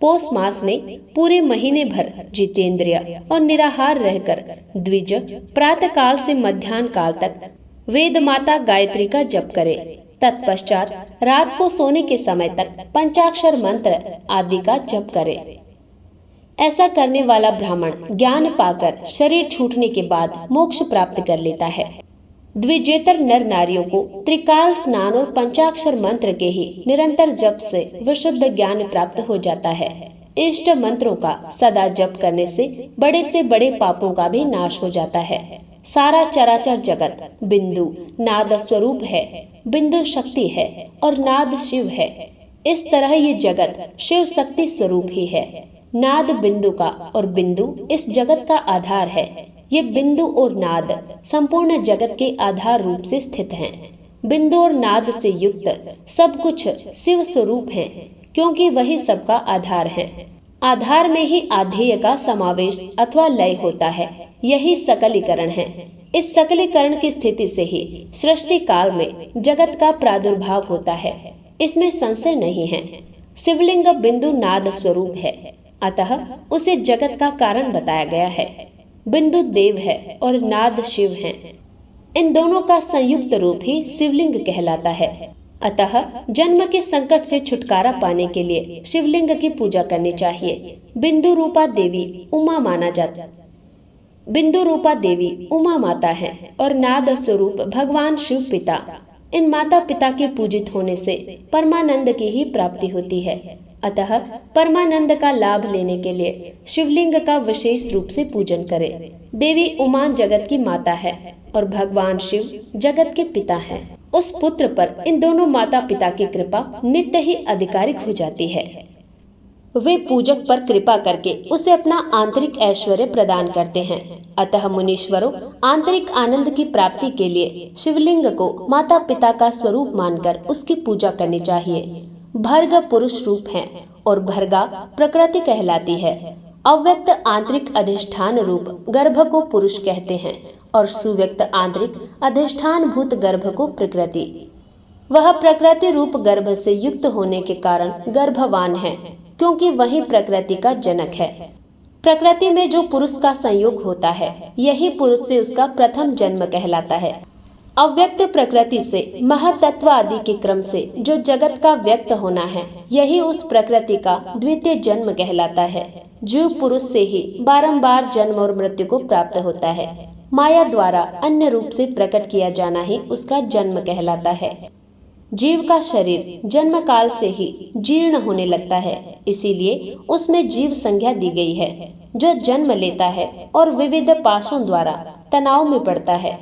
पौष मास में पूरे महीने भर जितेंद्रिय और निराहार रहकर द्विज प्रातः काल से मध्याह्न काल तक वेद माता गायत्री का जप करे। तत्पश्चात रात को सोने के समय तक पंचाक्षर मंत्र आदि का जप करे। ऐसा करने वाला ब्राह्मण ज्ञान पाकर शरीर छूटने के बाद मोक्ष प्राप्त कर लेता है। द्विजेतर नर नारियों को त्रिकाल स्नान और पंचाक्षर मंत्र के ही निरंतर जप से विशुद्ध ज्ञान प्राप्त हो जाता है। इष्ट मंत्रों का सदा जप करने से बड़े पापों का भी नाश हो जाता है। सारा चराचर जगत बिंदु नाद स्वरूप है, बिंदु शक्ति है और नाद शिव है। इस तरह ये जगत शिव शक्ति स्वरूप ही है। नाद बिंदु का और बिंदु इस जगत का आधार है। ये बिंदु और नाद संपूर्ण जगत के आधार रूप से स्थित हैं। बिंदु और नाद से युक्त सब कुछ शिव स्वरूप है, क्योंकि वही सबका आधार है। आधार में ही आधेय का समावेश अथवा लय होता है। यही सकलीकरण है। इस सकलीकरण की स्थिति से ही सृष्टि काल में जगत का प्रादुर्भाव होता है, इसमें संशय नहीं है। शिवलिंग बिंदु नाद स्वरूप है, अतः उसे जगत का कारण बताया गया है। बिंदु देव है और नाद शिव है। इन दोनों का संयुक्त रूप ही शिवलिंग कहलाता है। अतः जन्म के संकट से छुटकारा पाने के लिए शिवलिंग की पूजा करनी चाहिए। बिंदु रूपा देवी उमा माना जाता। बिंदु रूपा देवी उमा माता है और नाद स्वरूप भगवान शिव पिता। इन माता पिता के पूजित होने से परमानंद की ही प्राप्ति होती है। अतः परमानंद का लाभ लेने के लिए शिवलिंग का विशेष रूप से पूजन करें। देवी उमा जगत की माता है और भगवान शिव जगत के पिता हैं। उस पुत्र पर इन दोनों माता पिता की कृपा नित्य ही आधिकारिक हो जाती है। वे पूजक पर कृपा करके उसे अपना आंतरिक ऐश्वर्य प्रदान करते हैं। अतः मुनीश्वरों, आंतरिक आनंद की प्राप्ति के लिए शिवलिंग को माता पिता का स्वरूप मानकर उसकी पूजा करनी चाहिए। भर्ग पुरुष रूप है और भर्गा प्रकृति कहलाती है। अव्यक्त आंतरिक अधिष्ठान रूप गर्भ को पुरुष कहते हैं और सुव्यक्त आंतरिक अधिष्ठान भूत गर्भ को प्रकृति। वह प्रकृति रूप गर्भ से युक्त होने के कारण गर्भवान है, क्योंकि वही प्रकृति का जनक है। प्रकृति में जो पुरुष का संयोग होता है, यही पुरुष से उसका प्रथम जन्म कहलाता है। अव्यक्त प्रकृति से महतत्व आदि के क्रम से जो जगत का व्यक्त होना है, यही उस प्रकृति का द्वितीय जन्म कहलाता है। जीव पुरुष से ही बारंबार जन्म और मृत्यु को प्राप्त होता है। माया द्वारा अन्य रूप से प्रकट किया जाना ही उसका जन्म कहलाता है। जीव का शरीर जन्म काल से ही जीर्ण होने लगता है, इसीलिए उसमें जीव संज्ञा दी गई है। जो जन्म लेता है और विविध पाशों द्वारा तनाव में पड़ता है,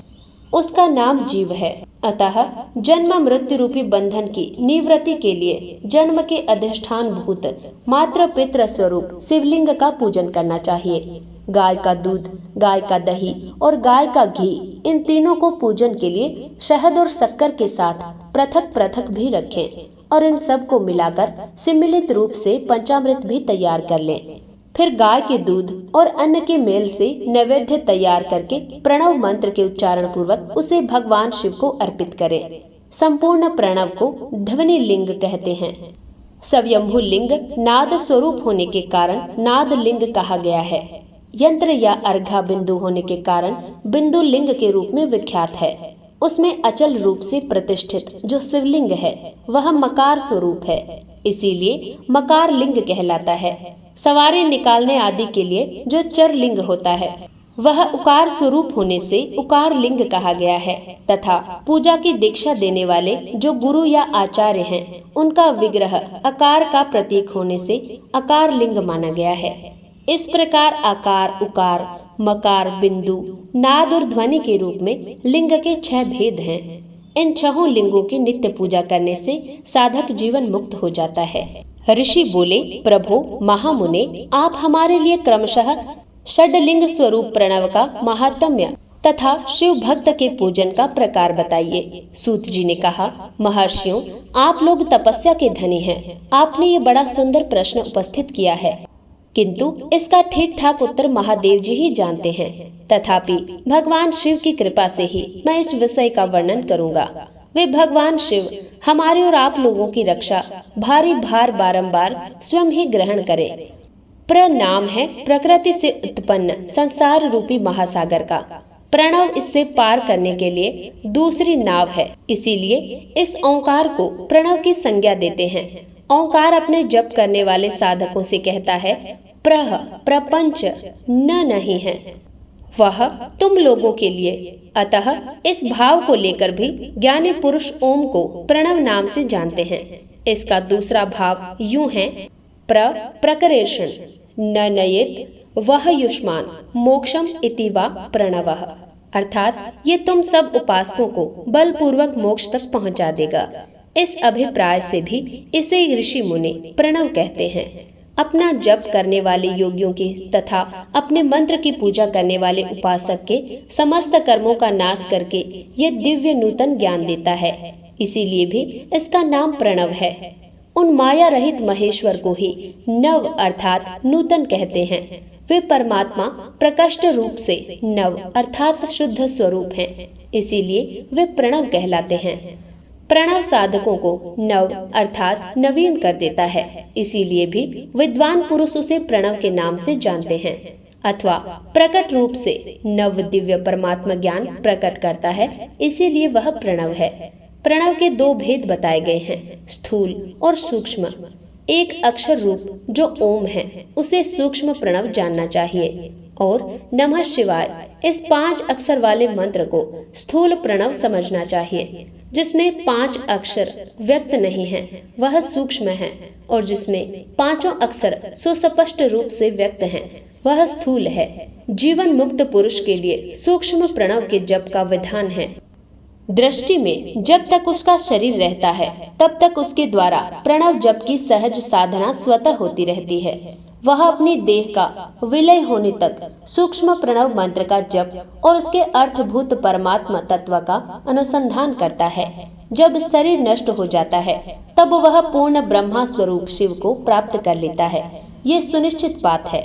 उसका नाम जीव है। अतः जन्म मृत्यु रूपी बंधन की निवृत्ति के लिए जन्म के अधिष्ठान भूत मात्र पितृ स्वरूप शिवलिंग का पूजन करना चाहिए। गाय का दूध, गाय का दही और गाय का घी, इन तीनों को पूजन के लिए शहद और शक्कर के साथ पृथक पृथक भी रखें और इन सब को मिलाकर सम्मिलित रूप से पंचामृत भी तैयार कर लें। फिर गाय के दूध और अन्न के मेल से नैवेद्य तैयार करके प्रणव मंत्र के उच्चारण पूर्वक उसे भगवान शिव को अर्पित करें। संपूर्ण प्रणव को ध्वनि लिंग कहते हैं। स्वयंभू लिंग नाद स्वरूप होने के कारण नाद लिंग कहा गया है। यंत्र या अर्घा बिंदु होने के कारण बिंदु लिंग के रूप में विख्यात है। उसमें अचल रूप से प्रतिष्ठित जो शिवलिंग है वह मकार स्वरूप है, इसीलिए मकार लिंग कहलाता है। सवारी निकालने आदि के लिए जो चर लिंग होता है वह उकार स्वरूप होने से उकार लिंग कहा गया है, तथा पूजा की दीक्षा देने वाले जो गुरु या आचार्य हैं उनका विग्रह आकार का प्रतीक होने से आकार लिंग माना गया है। इस प्रकार आकार, उकार, मकार, बिंदु, नाद और ध्वनि के रूप में लिंग के 6 भेद हैं। इन 6 लिंगों की नित्य पूजा करने से साधक जीवन मुक्त हो जाता है। ऋषि बोले, प्रभो महामुने, आप हमारे लिए क्रमशः षडलिंग स्वरूप प्रणव का महात्म्य तथा शिव भक्त के पूजन का प्रकार बताइए। सूत जी ने कहा, महर्षियों, आप लोग तपस्या के धनी हैं। आपने ये बड़ा सुंदर प्रश्न उपस्थित किया है, किंतु इसका ठीक ठाक उत्तर महादेव जी ही जानते हैं। तथापि भगवान शिव की कृपा से ही मैं इस विषय का वर्णन करूंगा। वे भगवान शिव हमारे और आप लोगों की रक्षा भारी भार बारंबार स्वयं ही ग्रहण करें। प्रनाम है प्रकृति से उत्पन्न संसार रूपी महासागर का। प्रणव इससे पार करने के लिए दूसरी नाव है, इसीलिए इस ओंकार को प्रणव की संज्ञा देते हैं। ओंकार अपने जप करने वाले साधकों से कहता है, प्रह प्रपंच न नहीं है, वह तुम लोगों के लिए। अतः इस भाव को लेकर भी ज्ञानी पुरुष ओम को प्रणव नाम से जानते हैं। इसका दूसरा भाव यूं है, प्रकरेषण न नयेत वह युष्मान मोक्षम इति वा प्रणवः, अर्थात ये तुम सब उपासकों को बलपूर्वक मोक्ष तक पहुंचा देगा। इस अभिप्राय से भी इसे ऋषि मुनि प्रणव कहते हैं। अपना जप करने वाले योगियों की तथा अपने मंत्र की पूजा करने वाले उपासक के समस्त कर्मों का नाश करके ये दिव्य नूतन ज्ञान देता है, इसीलिए भी इसका नाम प्रणव है। उन माया रहित महेश्वर को ही नव अर्थात नूतन कहते हैं। वे परमात्मा प्रकष्ट रूप से नव अर्थात शुद्ध स्वरूप हैं, इसीलिए वे प्रणव कहलाते हैं। प्रणव साधकों को नव अर्थात नवीन कर देता है, इसीलिए भी विद्वान पुरुष उसे प्रणव के नाम से जानते हैं। अथवा प्रकट रूप से नव दिव्य परमात्मा ज्ञान प्रकट करता है, इसीलिए वह प्रणव है। प्रणव के 2 भेद बताए गए हैं, स्थूल और सूक्ष्म। एक अक्षर रूप जो ओम है उसे सूक्ष्म प्रणव जानना चाहिए, और नमः शिवाय इस 5 अक्षर वाले मंत्र को स्थूल प्रणव समझना चाहिए। जिसमें 5 अक्षर व्यक्त नहीं है वह सूक्ष्म है, और जिसमें 5 अक्षर सुस्पष्ट रूप से व्यक्त हैं वह स्थूल है। जीवन मुक्त पुरुष के लिए सूक्ष्म प्रणव के जप का विधान है। दृष्टि में जब तक उसका शरीर रहता है तब तक उसके द्वारा प्रणव जप की सहज साधना स्वतः होती रहती है। वह अपनी देह का विलय होने तक सूक्ष्म प्रणव मंत्र का जप और उसके अर्थभूत परमात्मा तत्व का अनुसंधान करता है। जब शरीर नष्ट हो जाता है तब वह पूर्ण ब्रह्मा स्वरूप शिव को प्राप्त कर लेता है। ये सुनिश्चित बात है।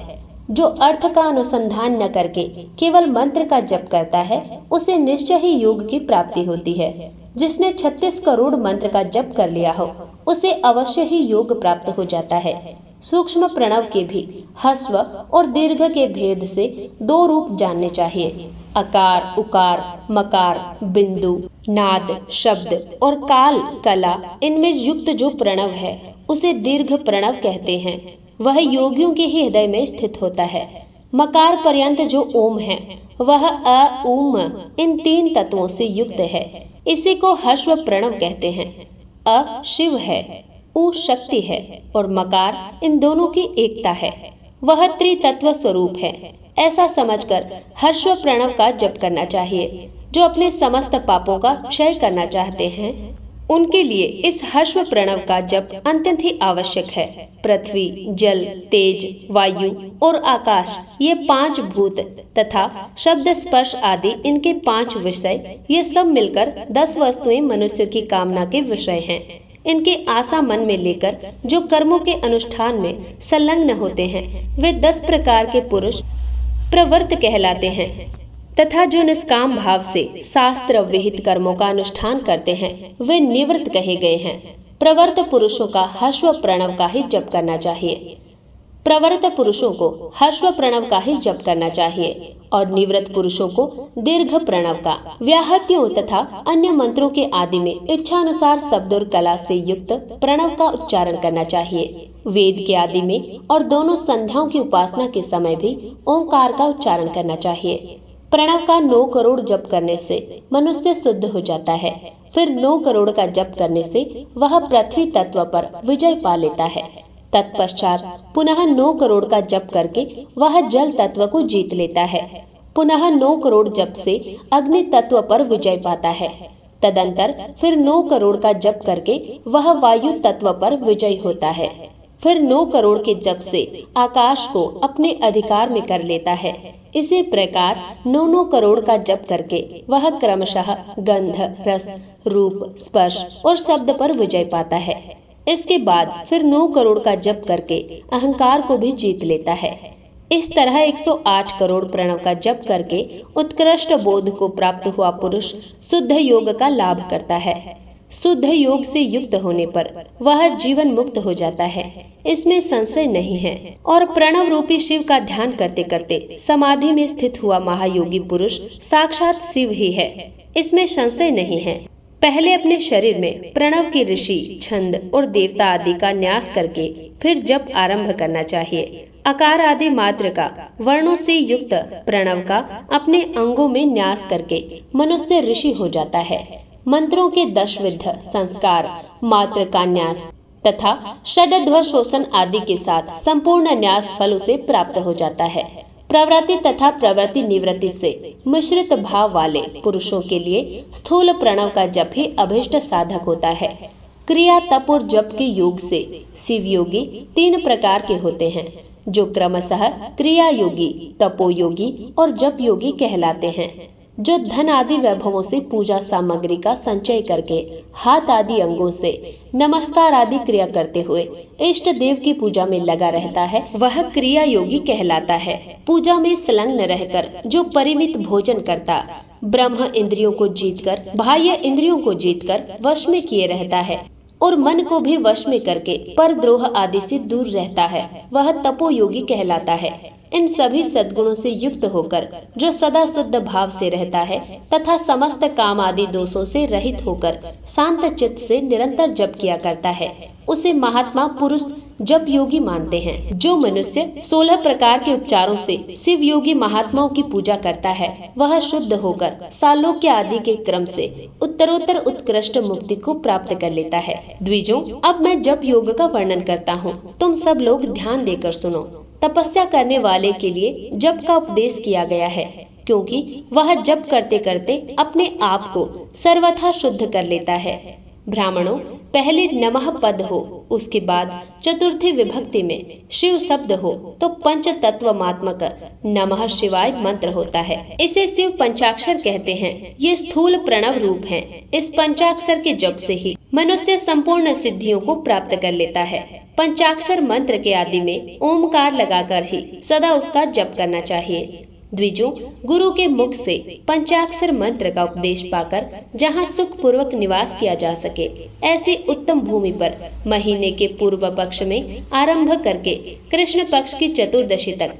जो अर्थ का अनुसंधान न करके केवल मंत्र का जप करता है उसे निश्चय ही योग की प्राप्ति होती है। जिसने 36 करोड़ मंत्र का जप कर लिया हो उसे अवश्य ही योग प्राप्त हो जाता है। सूक्ष्म प्रणव के भी ह्रस्व और दीर्घ के भेद से 2 रूप जानने चाहिए। अकार, उकार, मकार, बिंदु, नाद, शब्द और काल, कला, इनमें युक्त जो प्रणव है उसे दीर्घ प्रणव कहते हैं। वह योगियों के ही हृदय में स्थित होता है। मकार पर्यंत जो ओम है वह अ, उम इन 3 तत्वों से युक्त है। इसी को ह्रस्व प्रणव कहते हैं। अ शिव है, उ शक्ति है और मकार इन दोनों की एकता है। वह त्रितत्व स्वरूप है। ऐसा समझकर ह्रस्व प्रणव का जप करना चाहिए। जो अपने समस्त पापों का क्षय करना चाहते हैं उनके लिए इस ह्रस्व प्रणव का जप अत्यंत ही आवश्यक है। पृथ्वी, जल, तेज, वायु और आकाश ये 5 भूत तथा शब्द, स्पर्श आदि इनके 5 विषय, ये सब मिलकर 10 वस्तुएं मनुष्य की कामना के विषय हैं। इनके आशा मन में लेकर जो कर्मों के अनुष्ठान में संलग्न होते हैं वे 10 प्रकार के पुरुष प्रवृत्त कहलाते हैं तथा जो निष्काम भाव से शास्त्र विहित कर्मों का अनुष्ठान करते हैं वे निवृत्त कहे गए हैं। प्रवृत्त पुरुषों का हर्ष प्रणव का ही जप करना चाहिए। प्रवृत्त पुरुषों को हर्ष प्रणव का ही जप करना चाहिए और निवृत्त पुरुषों को दीर्घ प्रणव का, व्याहत्यों तथा अन्य मंत्रों के आदि में इच्छानुसार शब्द और कला से युक्त प्रणव का उच्चारण करना चाहिए। वेद के आदि में और दोनों संध्याओं की उपासना के समय भी ओंकार का उच्चारण करना चाहिए। प्रणव का 9 करोड़ जप करने से मनुष्य शुद्ध हो जाता है। फिर 9 करोड़ का जप करने से वह पृथ्वी तत्व पर विजय पा लेता है। तत्पश्चात पुनः 9 करोड़ का जप करके वह जल तत्व को जीत लेता है। पुनः 9 करोड़ जप से अग्नि तत्व पर विजय पाता है। तदंतर फिर 9 करोड़ का जप करके वह वायु तत्व पर विजय होता है। फिर 9 करोड़ के जप से आकाश को अपने अधिकार में कर लेता है। इसी प्रकार 9 करोड़ का जप करके वह क्रमशः गंध, रस, रूप, स्पर्श और शब्द पर विजय पाता है। इसके बाद फिर 9 करोड़ का जप करके अहंकार को भी जीत लेता है। इस तरह 108 करोड़ प्रणव का जप करके उत्कृष्ट बोध को प्राप्त हुआ पुरुष शुद्ध योग का लाभ करता है। शुद्ध योग से युक्त होने पर वह जीवन मुक्त हो जाता है, इसमें संशय नहीं है। और प्रणव रूपी शिव का ध्यान करते करते समाधि में स्थित हुआ महायोगी पुरुष साक्षात शिव ही है, इसमें संशय नहीं है। पहले अपने शरीर में प्रणव की ऋषि, छंद और देवता आदि का न्यास करके फिर जप आरंभ करना चाहिए। आकार आदि मात्र का वर्णों से युक्त प्रणव का अपने अंगों में न्यास करके मनुष्य ऋषि हो जाता है। मंत्रों के 10 विध संस्कार, मात्र का न्यास तथा षड्ध्व शोषण आदि के साथ संपूर्ण न्यास फल उसे प्राप्त हो जाता है। प्रवृत्ति तथा प्रवृत्ति निवृत्ति से मिश्रित भाव वाले पुरुषों के लिए स्थूल प्रणव का जप ही अभिष्ट साधक होता है। क्रिया, तप और जप के योग से शिव योगी 3 प्रकार के होते हैं, जो क्रमशः क्रिया योगी, तपो योगी और जप योगी कहलाते हैं। जो धन आदि वैभवों से पूजा सामग्री का संचय करके हाथ आदि अंगों से नमस्कार आदि क्रिया करते हुए इष्ट देव की पूजा में लगा रहता है, वह क्रिया योगी कहलाता है। पूजा में संलग्न रहकर जो परिमित भोजन करता, ब्रह्म इंद्रियों को जीतकर, बाह्य इंद्रियों को जीतकर वश में किए रहता है और मन को भी वश में करके परद्रोह आदि से दूर रहता है, वह तपो योगी कहलाता है। इन सभी सद्गुणों से युक्त होकर जो सदा शुद्ध भाव से रहता है तथा समस्त काम आदि दोषों से रहित होकर शांत चित्त से निरंतर जप किया करता है, उसे महात्मा पुरुष जप योगी मानते हैं। जो मनुष्य 16 प्रकार के उपचारों से शिव योगी महात्माओं की पूजा करता है, वह शुद्ध होकर सालोक्य आदि के क्रम से उत्तरोत्तर उत्कृष्ट मुक्ति को प्राप्त कर लेता है। द्विजों, अब मैं जप योग का वर्णन करता हूँ, तुम सब लोग ध्यान देकर सुनो। तपस्या करने वाले के लिए जप का उपदेश किया गया है, क्योंकि वह जप करते करते अपने आप को सर्वथा शुद्ध कर लेता है। ब्राह्मणों, पहले नमः पद हो, उसके बाद चतुर्थी विभक्ति में शिव शब्द हो तो पंच तत्वमात्मक नमः शिवाय मंत्र होता है। इसे शिव पंचाक्षर कहते हैं। ये स्थूल प्रणव रूप है। इस पंचाक्षर के जप से ही मनुष्य संपूर्ण सिद्धियों को प्राप्त कर लेता है। पंचाक्षर मंत्र के आदि में ओमकार लगाकर ही सदा उसका जप करना चाहिए। द्विजों, गुरु के मुख से पंचाक्षर मंत्र का उपदेश पाकर जहाँ सुख पूर्वक निवास किया जा सके, ऐसी उत्तम भूमि पर महीने के पूर्व पक्ष में आरंभ करके कृष्ण पक्ष की चतुर्दशी तक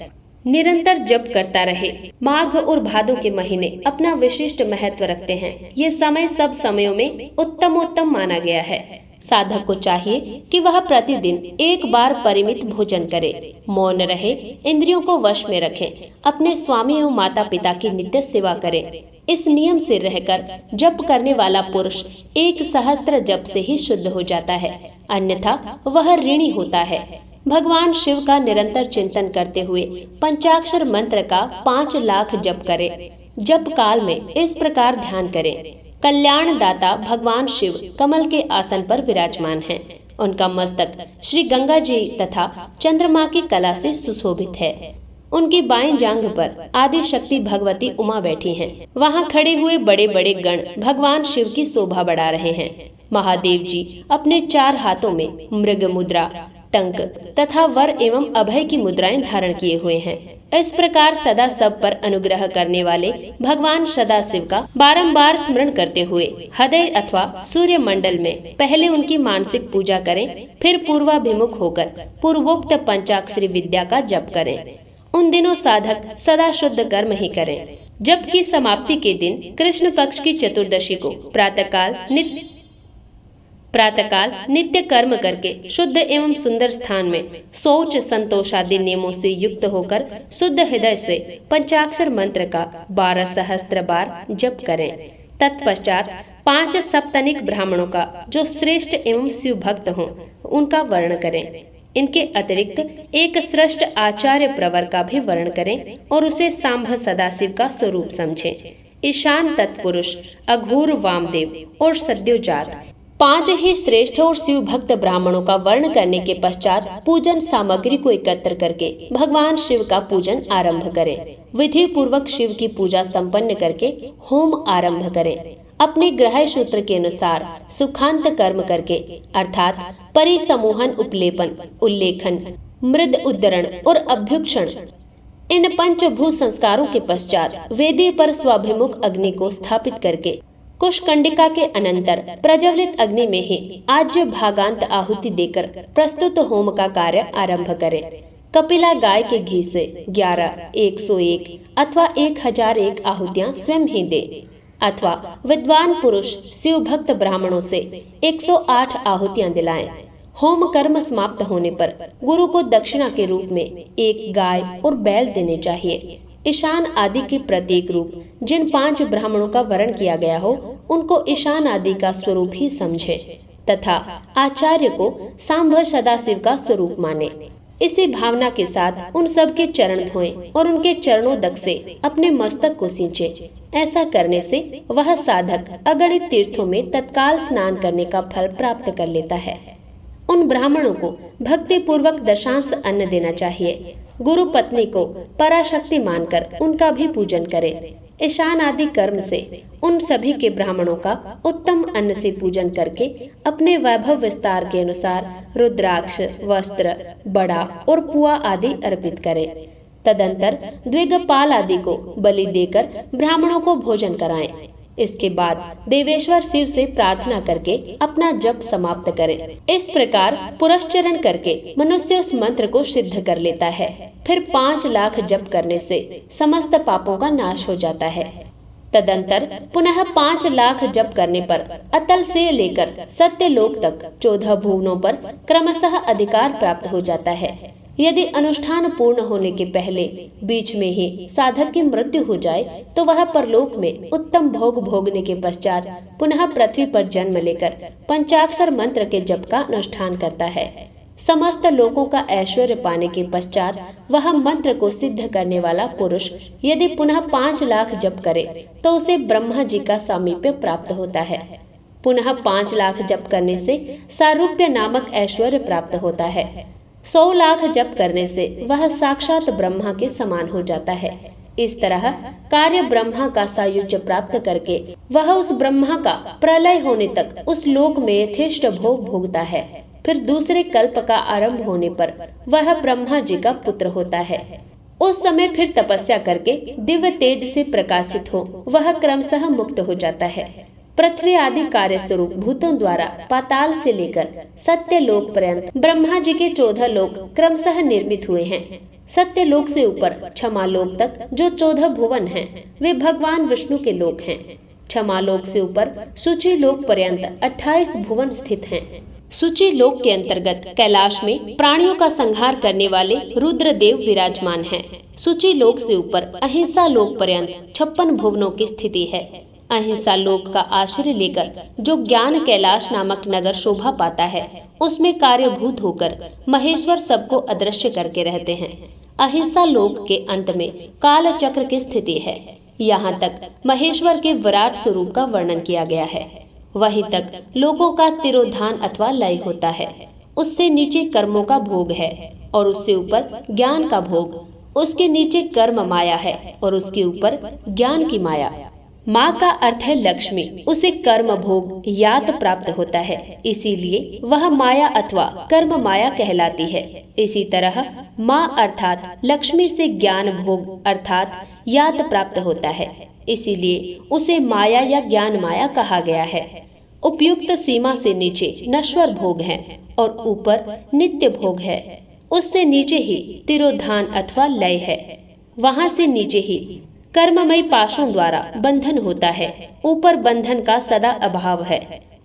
निरंतर जप करता रहे। माघ और भादो के महीने अपना विशिष्ट महत्व रखते हैं। ये समय सब समयों में उत्तमोत्तम माना गया है। साधक को चाहिए कि वह प्रतिदिन एक बार परिमित भोजन करे, मौन रहे, इंद्रियों को वश में रखे, अपने स्वामी एवं माता पिता की नित्य सेवा करे। इस नियम से रहकर जप करने वाला पुरुष 1 सहस्त्र जप से ही शुद्ध हो जाता है, अन्यथा वह ऋणी होता है। भगवान शिव का निरंतर चिंतन करते हुए पंचाक्षर मंत्र का 5 लाख जप करे। जप काल में इस प्रकार ध्यान करें। कल्याण दाता भगवान शिव कमल के आसन पर विराजमान हैं। उनका मस्तक श्री गंगा जी तथा चंद्रमा की कला से सुशोभित है। उनकी बाईं जांघ पर आदि शक्ति भगवती उमा बैठी हैं। वहां खड़े हुए बड़े बड़े गण भगवान शिव की शोभा बढ़ा रहे हैं। महादेव जी अपने 4 हाथों में मृग मुद्रा, टंक तथा वर एवं अभय की मुद्राएं धारण किए हुए हैं। इस प्रकार सदा सब पर अनुग्रह करने वाले भगवान सदाशिव का बारंबार स्मरण करते हुए हृदय अथवा सूर्य मंडल में पहले उनकी मानसिक पूजा करें, फिर पूर्वाभिमुख होकर पूर्वोक्त पंचाक्षरी विद्या का जप करें। उन दिनों साधक सदा शुद्ध कर्म ही करें। जप की समाप्ति के दिन कृष्ण पक्ष की चतुर्दशी को प्रातःकाल नित्य कर्म करके शुद्ध एवं सुंदर स्थान में शौच संतोष आदि नियमों से युक्त होकर शुद्ध हृदय से पंचाक्षर मंत्र का 12 सहस्त्र बार जप करें। तत्पश्चात 5 सप्तनिक ब्राह्मणों का जो श्रेष्ठ एवं शिव भक्त हों उनका वर्ण करें। इनके अतिरिक्त एक श्रेष्ठ आचार्य प्रवर का भी वर्ण करें और उसे सांभ सदाशिव का स्वरूप समझें। ईशान तत्पुरुष, अघोर वामदेव और सद्योजात 5 ही श्रेष्ठ और शिव भक्त ब्राह्मणों का वर्ण करने के पश्चात पूजन सामग्री को एकत्र करके भगवान शिव का पूजन आरंभ करें। विधि पूर्वक शिव की पूजा संपन्न करके होम आरंभ करें। अपने ग्रह सूत्र के अनुसार सुखांत कर्म करके अर्थात परिसमूहन, उपलेपन, उल्लेखन, मृद उद्धरण और अभ्युक्षण इन पंचभूत संस्कारों के पश्चात वेदी पर स्वाभिमुख अग्नि को स्थापित करके कुशकंडिका के अनंतर प्रज्वलित अग्नि में ही आज्य भागांत आहुति देकर प्रस्तुत होम का कार्य आरंभ करें। कपिला गाय के घी से 11, 101 अथवा 1001 आहुतियां स्वयं ही दे अथवा विद्वान पुरुष शिव भक्त ब्राह्मणों से 108 आहुतियां दिलाएं। होम कर्म समाप्त होने पर गुरु को दक्षिणा के रूप में एक गाय और बैल देने चाहिए। ईशान आदि के प्रत्येक रूप जिन 5 ब्राह्मणों का वर्ण किया गया हो उनको ईशान आदि का स्वरूप ही समझे तथा आचार्य को सांभ सदाशिव का स्वरूप माने। इसी भावना के साथ उन सब के चरण धोएं और उनके चरणोदक से अपने मस्तक को सींचे। ऐसा करने से वह साधक अगणित तीर्थों में तत्काल स्नान करने का फल प्राप्त कर लेता है। उन ब्राह्मणों को भक्ति पूर्वक दशांश अन्न देना चाहिए। गुरु पत्नी को पराशक्ति मानकर उनका भी पूजन करें। ईशान आदि कर्म से उन सभी के ब्राह्मणों का उत्तम अन्न से पूजन करके अपने वैभव विस्तार के अनुसार रुद्राक्ष, वस्त्र, बड़ा और पुआ आदि अर्पित करें। तदंतर द्विगपाल आदि को बलि देकर ब्राह्मणों को भोजन कराएं। इसके बाद देवेश्वर शिव से प्रार्थना करके अपना जप समाप्त करें। इस प्रकार पुरस्चरण करके मनुष्य उस मंत्र को सिद्ध कर लेता है। फिर 5 लाख जप करने से समस्त पापों का नाश हो जाता है। तदंतर पुनः 5 लाख जप करने पर अतल से लेकर सत्यलोक तक 14 भुवनों पर क्रमशः अधिकार प्राप्त हो जाता है। यदि अनुष्ठान पूर्ण होने के पहले बीच में ही साधक की मृत्यु हो जाए तो वह परलोक में उत्तम भोग भोगने के पश्चात पुनः पृथ्वी पर जन्म लेकर पंचाक्षर मंत्र के जप का अनुष्ठान करता है। समस्त लोगों का ऐश्वर्य पाने के पश्चात वह मंत्र को सिद्ध करने वाला पुरुष यदि पुनः 5 लाख जप करे तो उसे ब्रह्मा जी का सामीप्य प्राप्त होता है। पुनः 5 लाख जप करने से सारूप्य नामक ऐश्वर्य प्राप्त होता है। 100 लाख जप करने से वह साक्षात ब्रह्मा के समान हो जाता है। इस तरह कार्य ब्रह्मा का सायुज्य प्राप्त करके वह उस ब्रह्मा का प्रलय होने तक उस लोक में यथेष्ट भोग भोगता है। फिर दूसरे कल्प का आरंभ होने पर वह ब्रह्मा जी का पुत्र होता है। उस समय फिर तपस्या करके दिव्य तेज से प्रकाशित हो वह क्रमशः मुक्त हो जाता है। पृथ्वी आदि कार्य स्वरूप भूतों द्वारा पाताल से लेकर सत्य लोक पर्यंत ब्रह्मा जी के 14 लोक क्रमशः निर्मित हुए हैं। सत्य लोक से ऊपर क्षमा लोक तक जो 14 भुवन हैं, वे भगवान विष्णु के लोक हैं। क्षमा लोक से ऊपर सूची लोक पर्यंत 28 भुवन स्थित हैं। सूची लोक के अंतर्गत कैलाश में प्राणियों का संहार करने वाले रुद्रदेव विराजमान हैं। सूची लोक से ऊपर अहिंसा लोक पर्यंत 56 भुवनों की स्थिति है। अहिंसा लोक का आश्रय लेकर जो ज्ञान कैलाश नामक नगर शोभा पाता है उसमें कार्यभूत होकर महेश्वर सबको अदृश्य करके रहते हैं। अहिंसा लोक के अंत में काल चक्र की स्थिति है। यहाँ तक महेश्वर के विराट स्वरूप का वर्णन किया गया है। वहीं तक लोगों का तिरोधान अथवा लय होता है। उससे नीचे कर्मों का भोग है और उससे ऊपर ज्ञान का भोग। उसके नीचे कर्म माया है और उसके ऊपर ज्ञान की माया। माँ का अर्थ है लक्ष्मी, उसे कर्म भोग यात प्राप्त होता है, इसीलिए वह माया अथवा कर्म माया कहलाती है। इसी तरह माँ अर्थात लक्ष्मी से ज्ञान भोग अर्थात यात प्राप्त होता है, इसीलिए उसे माया या ज्ञान माया कहा गया है। उपयुक्त सीमा से नीचे नश्वर भोग है और ऊपर नित्य भोग है। उससे नीचे ही तिरोधान अथवा लय है। वहां से नीचे ही कर्ममय पाशों द्वारा बंधन होता है, ऊपर बंधन का सदा अभाव है।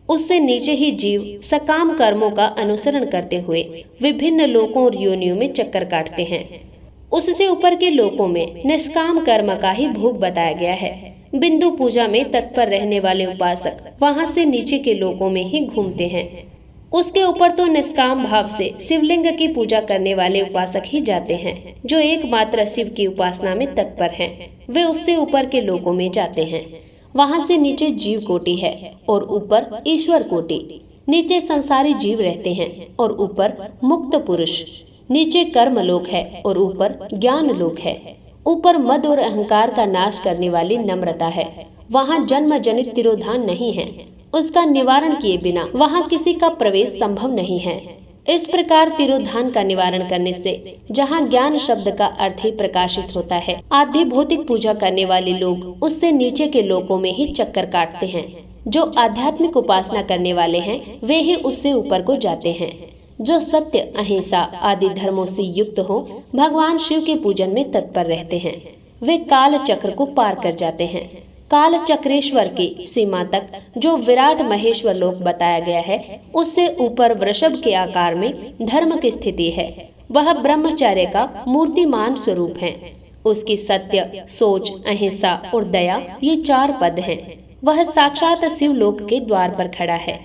उससे नीचे ही जीव सकाम कर्मों का अनुसरण करते हुए विभिन्न लोकों और योनियों में चक्कर काटते हैं। उससे ऊपर के लोकों में निष्काम कर्म का ही भोग बताया गया है। बिंदु पूजा में तत्पर रहने वाले उपासक वहां से नीचे के लोकों में ही घूमते हैं। उसके ऊपर तो निष्काम भाव से शिवलिंग की पूजा करने वाले उपासक ही जाते हैं, जो एकमात्र शिव की उपासना में तत्पर हैं। वे उससे ऊपर के लोकों में जाते हैं। वहां से नीचे जीव कोटि है और ऊपर ईश्वर कोटि। नीचे संसारी जीव रहते हैं और ऊपर मुक्त पुरुष। नीचे कर्म लोक है और ऊपर ज्ञान लोक है। ऊपर मद और अहंकार का नाश करने वाली नम्रता है। वहाँ जन्म जनित तिरोधान नहीं है। उसका निवारण किए बिना वहाँ किसी का प्रवेश संभव नहीं है। इस प्रकार तिरोधान का निवारण करने से जहाँ ज्ञान शब्द का अर्थ ही प्रकाशित होता है, आदि भौतिक पूजा करने वाले लोग उससे नीचे के लोकों में ही चक्कर काटते हैं। जो आध्यात्मिक उपासना करने वाले हैं वे ही उससे ऊपर को जाते हैं। जो सत्य अहिंसा आदि धर्मों से युक्त हो भगवान शिव के पूजन में तत्पर रहते हैं, वे काल चक्र को पार कर जाते हैं। काल चक्रेश्वर की सीमा तक जो विराट महेश्वर लोक बताया गया है, उससे ऊपर वृषभ के आकार में धर्म की स्थिति है। वह ब्रह्मचर्य का मूर्तिमान स्वरूप है। उसकी सत्य, सोच, अहिंसा और दया ये 4 पद हैं। वह साक्षात शिव लोक के द्वार पर खड़ा है।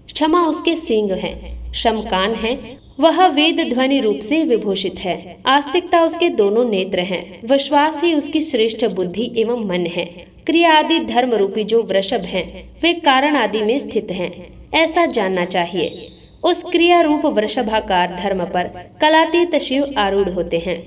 क्षमा उसके सींग है, शमकान है। वह वेद ध्वनि रूप से विभूषित है। आस्तिकता उसके दोनों नेत्र हैं। विश्वास ही उसकी श्रेष्ठ बुद्धि एवं मन है। क्रिया आदि धर्म रूपी जो वृषभ हैं, वे कारण आदि में स्थित हैं, ऐसा जानना चाहिए। उस क्रिया रूप वृषभाकार धर्म पर कलातीत शिव आरूढ़ होते हैं।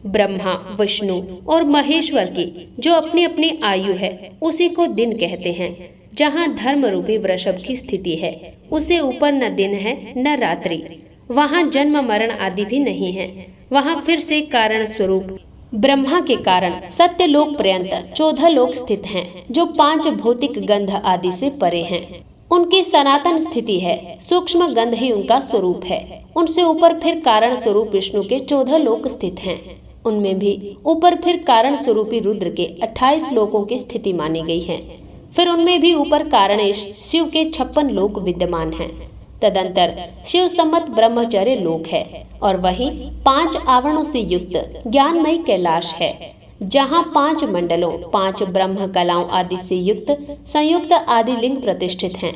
ब्रह्मा, विष्णु और महेश्वर की जो अपनी अपनी आयु है, उसी को दिन कहते हैं। जहाँ धर्म रूपी वृषभ की स्थिति है, उसे ऊपर न दिन है न रात्रि। वहाँ जन्म मरण आदि भी नहीं है। वहाँ फिर से कारण स्वरूप ब्रह्मा के कारण सत्यलोक पर्यंत 14 लोक स्थित हैं, जो 5 भौतिक गंध आदि से परे हैं। उनकी सनातन स्थिति है। सूक्ष्म गंध ही उनका स्वरूप है। उनसे ऊपर फिर कारण स्वरूप विष्णु के 14 लोक स्थित हैं। उनमें भी ऊपर फिर कारण स्वरूपी रुद्र के 28 लोकों की स्थिति मानी गई है। फिर उनमें भी ऊपर कारणेश शिव के 56 लोक विद्यमान हैं। तदंतर शिव सम्मत ब्रह्मचर्य लोक है और वही 5 आवरणों से युक्त ज्ञानमयी कैलाश है, जहाँ 5 मंडलों, 5 ब्रह्म कलाओं आदि से युक्त संयुक्त आदि लिंग प्रतिष्ठित हैं।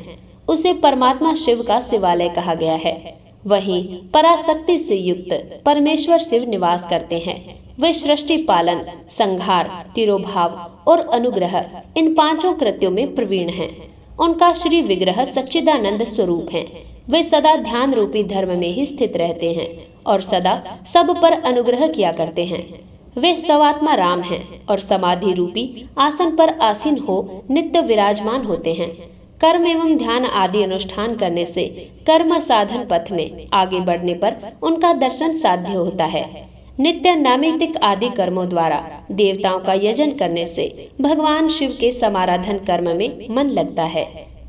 उसे परमात्मा शिव का शिवालय कहा गया है। वहीं पराशक्ति से युक्त परमेश्वर शिव निवास करते हैं। वे सृष्टि पालन, संहार, तिरोभाव और अनुग्रह इन 5 कृत्यों में प्रवीण हैं। उनका श्री विग्रह सच्चिदानंद स्वरूप है। वे सदा ध्यान रूपी धर्म में ही स्थित रहते हैं और सदा सब पर अनुग्रह किया करते हैं। वे सवात्मा राम हैं और समाधि रूपी आसन पर आसीन हो नित्य विराजमान होते हैं। कर्म एवं ध्यान आदि अनुष्ठान करने से कर्म साधन पथ में आगे बढ़ने पर उनका दर्शन साध्य होता है। नित्य नैमित्तिक आदि कर्मों द्वारा देवताओं का यजन करने से भगवान शिव के समाराधन कर्म में मन लगता है।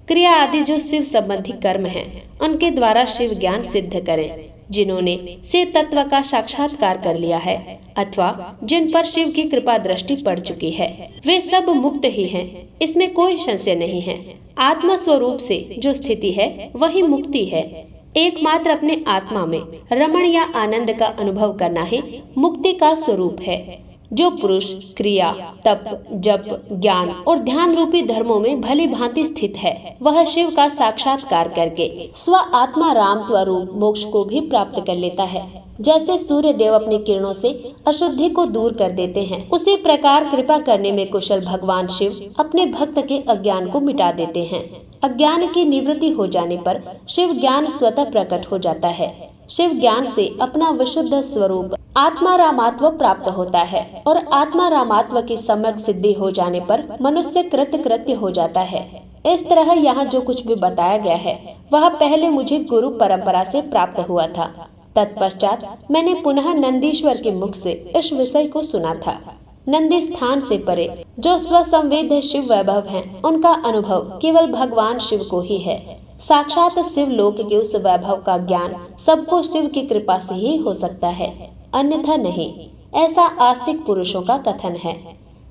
क्रिया आदि जो शिव संबंधी कर्म हैं, उनके द्वारा शिव ज्ञान सिद्ध करें। जिन्होंने शिव तत्व का साक्षात्कार कर लिया है अथवा जिन पर शिव की कृपा दृष्टि पड़ चुकी है, वे सब मुक्त ही हैं। इसमें कोई संशय नहीं है। आत्मा स्वरूप से जो स्थिति है वही मुक्ति है। एकमात्र अपने आत्मा में रमण या आनंद का अनुभव करना ही मुक्ति का स्वरूप है। जो पुरुष क्रिया, तप, जप, ज्ञान और ध्यान रूपी धर्मों में भली भांति स्थित है, वह शिव का साक्षात्कार करके स्व आत्मा राम स्वरूप मोक्ष को भी प्राप्त कर लेता है। जैसे सूर्य देव अपनी किरणों से अशुद्धि को दूर कर देते हैं, उसी प्रकार कृपा करने में कुशल भगवान शिव अपने भक्त के अज्ञान को मिटा देते हैं। अज्ञान की निवृत्ति हो जाने पर शिव ज्ञान स्वतः प्रकट हो जाता है। शिव ज्ञान से अपना विशुद्ध स्वरूप आत्मा रामात्व प्राप्त होता है और आत्मा रामात्व की सम्यक सिद्धि हो जाने पर मनुष्य कृत्य हो जाता है। इस तरह यहाँ जो कुछ भी बताया गया है वह पहले मुझे गुरु परंपरा से प्राप्त हुआ था। तत्पश्चात मैंने पुनः नंदीश्वर के मुख से इस विषय को सुना था। नंदी स्थान से परे जो स्वसंवेद्य शिव वैभव हैं, उनका अनुभव केवल भगवान शिव को ही है। साक्षात शिव लोक के उस वैभव का ज्ञान सबको शिव की कृपा से ही हो सकता है, अन्यथा नहीं, ऐसा आस्तिक पुरुषों का कथन है।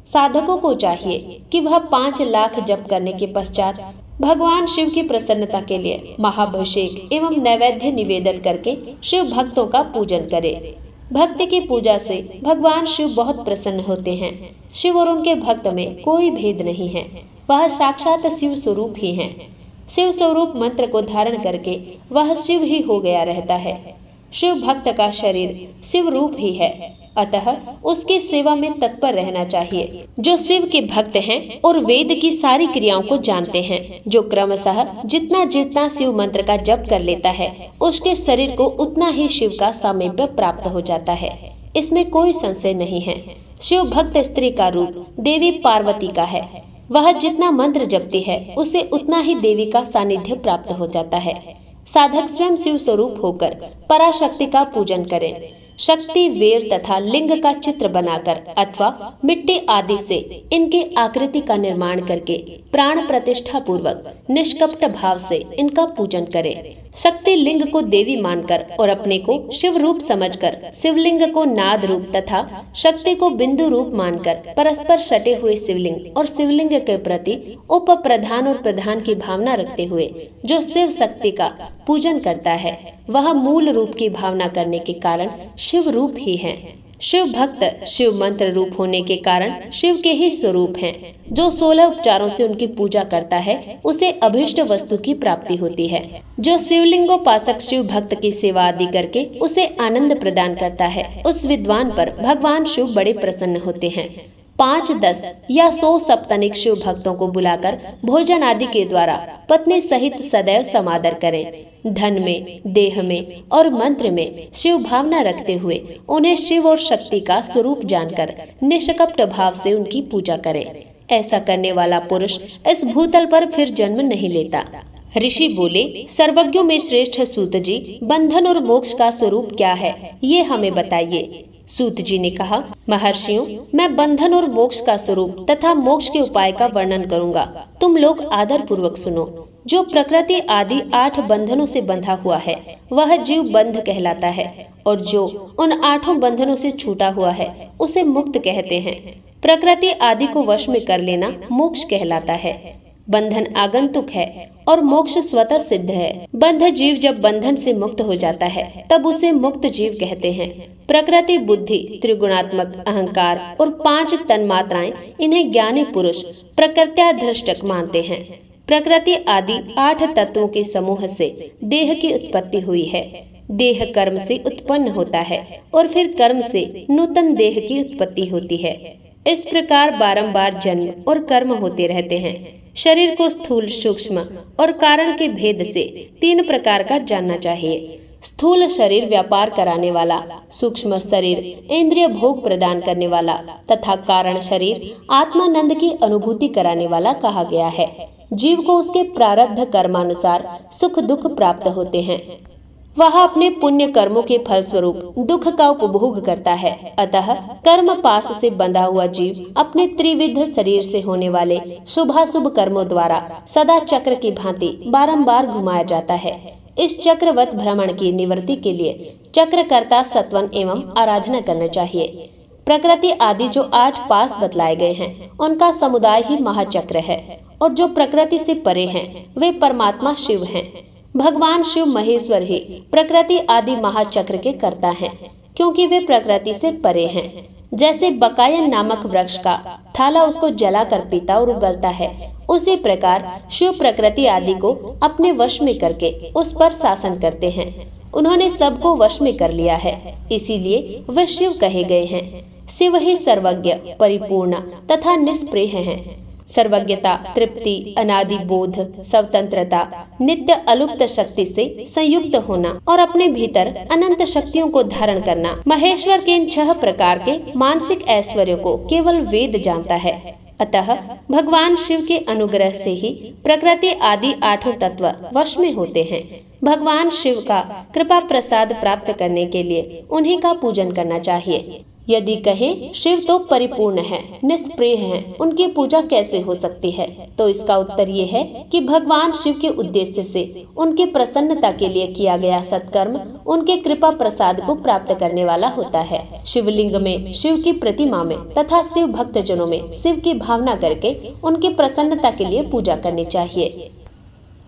साधकों को चाहिए कि वह 5 लाख जप करने के पश्चात भगवान शिव की प्रसन्नता के लिए महाभिषेक एवं नैवेद्य निवेदन करके शिव भक्तों का पूजन करे। भक्ति की पूजा से भगवान शिव बहुत प्रसन्न होते हैं। शिव और उनके भक्त में कोई भेद नहीं है, वह साक्षात शिव स्वरूप ही हैं। शिव स्वरूप मंत्र को धारण करके वह शिव ही हो गया रहता है। शिव भक्त का शरीर शिव रूप ही है, अतः उसकी सेवा में तत्पर रहना चाहिए। जो शिव के भक्त हैं और वेद की सारी क्रियाओं को जानते हैं, जो क्रमशः जितना जितना शिव मंत्र का जप कर लेता है, उसके शरीर को उतना ही शिव का सामीप्य प्राप्त हो जाता है, इसमें कोई संशय नहीं है। शिव भक्त स्त्री का रूप देवी पार्वती का है। वह जितना मंत्र जपती है उसे उतना ही देवी का सानिध्य प्राप्त हो जाता है। साधक स्वयं शिव स्वरूप होकर पराशक्ति का पूजन करें। शक्ति, वेर तथा लिंग का चित्र बनाकर अथवा मिट्टी आदि से इनकी आकृति का निर्माण करके प्राण प्रतिष्ठा पूर्वक निष्कपट भाव से इनका पूजन करें। शक्ति लिंग को देवी मानकर और अपने को शिव रूप समझकर शिवलिंग को नाद रूप तथा शक्ति को बिंदु रूप मानकर परस्पर सटे हुए शिवलिंग और शिवलिंग के प्रति उप प्रधान और प्रधान की भावना रखते हुए जो शिव शक्ति का पूजन करता है, वह मूल रूप की भावना करने के कारण शिव रूप ही है। शिव भक्त शिव मंत्र रूप होने के कारण शिव के ही स्वरूप हैं। जो 16 उपचारों से उनकी पूजा करता है उसे अभीष्ट वस्तु की प्राप्ति होती है। जो शिवलिंगोपासक शिव भक्त की सेवा आदि करके उसे आनंद प्रदान करता है, उस विद्वान पर भगवान शिव बड़े प्रसन्न होते हैं। 5, 10 या 100 सप्तनिक शिव भक्तों को बुलाकर भोजन आदि के द्वारा पत्नी सहित सदैव समादर करें। धन में, देह में और मंत्र में शिव भावना रखते हुए उन्हें शिव और शक्ति का स्वरूप जानकर निष्कपट भाव से उनकी पूजा करें। ऐसा करने वाला पुरुष इस भूतल पर फिर जन्म नहीं लेता। ऋषि बोले, सर्वज्ञों में श्रेष्ठ सूत जी, बंधन और मोक्ष का स्वरूप क्या है, ये हमें बताइए। सूत जी ने कहा, महर्षियों, मैं बंधन और मोक्ष का स्वरूप तथा मोक्ष के उपाय का वर्णन करूंगा, तुम लोग आदर पूर्वक सुनो। जो प्रकृति आदि 8 बंधनों से बंधा हुआ है वह जीव बंध कहलाता है, और जो उन 8 बंधनों से छूटा हुआ है उसे मुक्त कहते हैं। प्रकृति आदि को वश में कर लेना मोक्ष कहलाता है। बंधन आगंतुक है और मोक्ष स्वतः सिद्ध है। बंध जीव जब बंधन से मुक्त हो जाता है तब उसे मुक्त जीव कहते हैं। प्रकृति, बुद्धि, त्रिगुणात्मक अहंकार और 5 तन्मात्राएं, इन्हें ज्ञानी पुरुष प्रकृत्याधृष्टक मानते हैं। प्रकृति आदि 8 तत्वों के समूह से देह की उत्पत्ति हुई है। देह कर्म से उत्पन्न होता है और फिर कर्म से नूतन देह की उत्पत्ति होती है। इस प्रकार बारंबार जन्म और कर्म होते रहते हैं। शरीर को स्थूल, सूक्ष्म और कारण के भेद से 3 प्रकार का जानना चाहिए। स्थूल शरीर व्यापार कराने वाला, सूक्ष्म शरीर इंद्रिय भोग प्रदान करने वाला तथा कारण शरीर आत्मानंद की अनुभूति कराने वाला कहा गया है। जीव को उसके प्रारब्ध कर्मानुसार सुख दुख प्राप्त होते हैं। वह अपने पुण्य कर्मों के फल स्वरूप दुख का उपभोग करता है। अतः कर्म पास से बंधा हुआ जीव अपने त्रिविध शरीर से होने वाले शुभाशुभ कर्मों द्वारा सदा चक्र की भांति बारंबार घुमाया जाता है। इस चक्रवत भ्रमण की निवृत्ति के लिए चक्रकर्ता सत्वन एवं आराधना करना चाहिए। प्रकृति आदि जो 8 पास बतलाए गए हैं उनका समुदाय ही महाचक्र है, और जो प्रकृति से परे हैं वे परमात्मा शिव हैं। भगवान शिव महेश्वर ही प्रकृति आदि महाचक्र के कर्ता हैं, क्योंकि वे प्रकृति से परे हैं। जैसे बकायन नामक वृक्ष का थाला उसको जलाकर पीता और उगलता है, उसी प्रकार शिव प्रकृति आदि को अपने वश में करके उस पर शासन करते हैं। उन्होंने सबको वश में कर लिया है, इसीलिए वे शिव कहे गए हैं। शिव ही सर्वज्ञ, परिपूर्ण तथा निष्प्रेय हैं। सर्वज्ञता, तृप्ति, अनादि बोध, स्वतंत्रता, नित्य अलुप्त शक्ति से संयुक्त होना और अपने भीतर अनंत शक्तियों को धारण करना। महेश्वर के इन 6 प्रकार के मानसिक ऐश्वर्यों को केवल वेद जानता है। अतः भगवान शिव के अनुग्रह से ही प्रकृति आदि 8 तत्व वश में होते हैं। भगवान शिव का कृपा प्रसाद प्राप्त करने के लिए उन्हीं का पूजन करना चाहिए। यदि कहें शिव तो परिपूर्ण है, निष्प्रिय हैं, उनकी पूजा कैसे हो सकती है, तो इसका उत्तर ये है कि भगवान शिव के उद्देश्य से उनकी प्रसन्नता के लिए किया गया सत्कर्म उनके कृपा प्रसाद को प्राप्त करने वाला होता है। शिवलिंग में, शिव की प्रतिमा में तथा शिव भक्त जनों में शिव की भावना करके उनकी प्रसन्नता के लिए पूजा करनी चाहिए।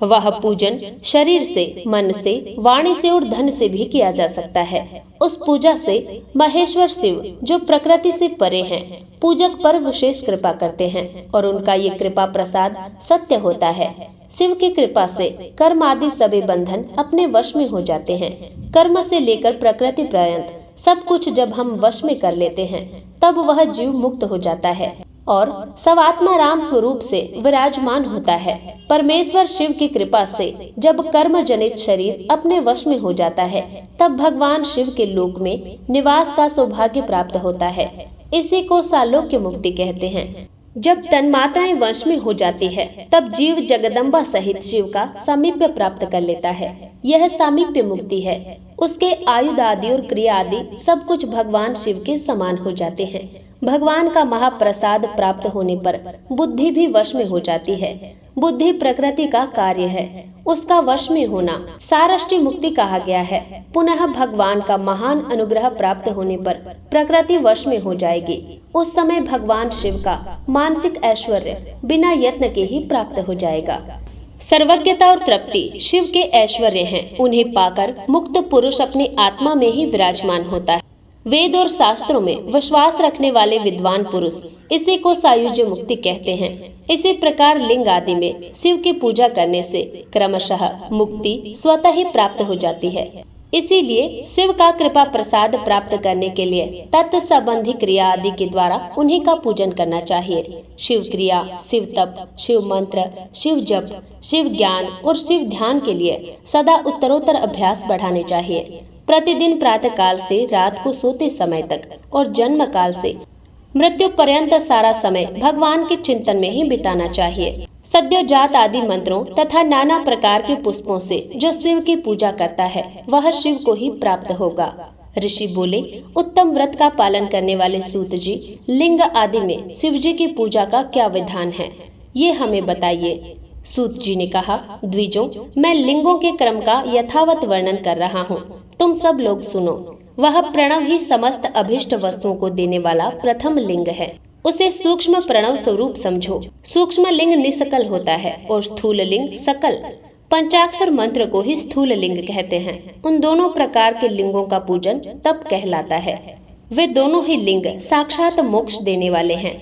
वह पूजन शरीर से, मन से, वाणी से और धन से भी किया जा सकता है। उस पूजा से महेश्वर शिव, जो प्रकृति से परे हैं, पूजक पर विशेष कृपा करते हैं और उनका ये कृपा प्रसाद सत्य होता है। शिव की कृपा से कर्म आदि सभी बंधन अपने वश में हो जाते हैं। कर्म से लेकर प्रकृति पर्यंत सब कुछ जब हम वश में कर लेते हैं, तब वह जीव मुक्त हो जाता है और सवात्मा राम स्वरूप से विराजमान होता है। परमेश्वर शिव की कृपा से जब कर्म जनित शरीर अपने वश में हो जाता है, तब भगवान शिव के लोक में निवास का सौभाग्य प्राप्त होता है। इसी को सालोक्य मुक्ति कहते हैं। जब तन्मात्राएं वश में हो जाती है, तब जीव जगदम्बा सहित शिव का सामीप्य प्राप्त कर लेता है। यह सामीप्य मुक्ति है। उसके आयुध आदि और क्रिया आदि सब कुछ भगवान शिव के समान हो जाते हैं। भगवान का महाप्रसाद प्राप्त होने पर बुद्धि भी वश में हो जाती है। बुद्धि प्रकृति का कार्य है, उसका वश में होना सारष्टि मुक्ति कहा गया है। पुनः भगवान का महान अनुग्रह प्राप्त होने पर प्रकृति वश में हो जाएगी। उस समय भगवान शिव का मानसिक ऐश्वर्य बिना यत्न के ही प्राप्त हो जाएगा। सर्वज्ञता और तृप्ति शिव के ऐश्वर्य हैं। उन्हें पाकर मुक्त पुरुष अपनी आत्मा में ही विराजमान होता है। वेद और शास्त्रों में विश्वास रखने वाले विद्वान पुरुष इसी को सायुज्य मुक्ति कहते हैं। इसी प्रकार लिंग आदि में शिव की पूजा करने से क्रमशः मुक्ति स्वतः ही प्राप्त हो जाती है। इसीलिए शिव का कृपा प्रसाद प्राप्त करने के लिए तत् संबंधी क्रिया आदि के द्वारा उन्हीं का पूजन करना चाहिए। शिव क्रिया, शिव तप, शिव मंत्र, शिव जप, शिव ज्ञान और शिव ध्यान के लिए सदा उत्तरोत्तर अभ्यास बढ़ाने चाहिए। प्रतिदिन प्रातः काल से रात को सोते समय तक और जन्म काल से मृत्यु पर्यंत सारा समय भगवान के चिंतन में ही बिताना चाहिए। सद्योजात आदि मंत्रों तथा नाना प्रकार के पुष्पों से जो शिव की पूजा करता है, वह शिव को ही प्राप्त होगा। ऋषि बोले, उत्तम व्रत का पालन करने वाले सूत जी, लिंग आदि में शिव जी की पूजा का क्या विधान है, ये हमें बताइए। सूत जी ने कहा, द्विजों, मैं लिंगों के क्रम का यथावत वर्णन कर रहा हूँ, तुम सब लोग सुनो। वह प्रणव ही समस्त अभिष्ट वस्तुओं को देने वाला प्रथम लिंग है। उसे सूक्ष्म प्रणव स्वरूप समझो। सूक्ष्म लिंग निसकल होता है और स्थूल लिंग सकल। पंचाक्षर मंत्र को ही स्थूल लिंग कहते हैं। उन दोनों प्रकार के लिंगों का पूजन तप कहलाता है। वे दोनों ही लिंग साक्षात मोक्ष देने वाले हैं।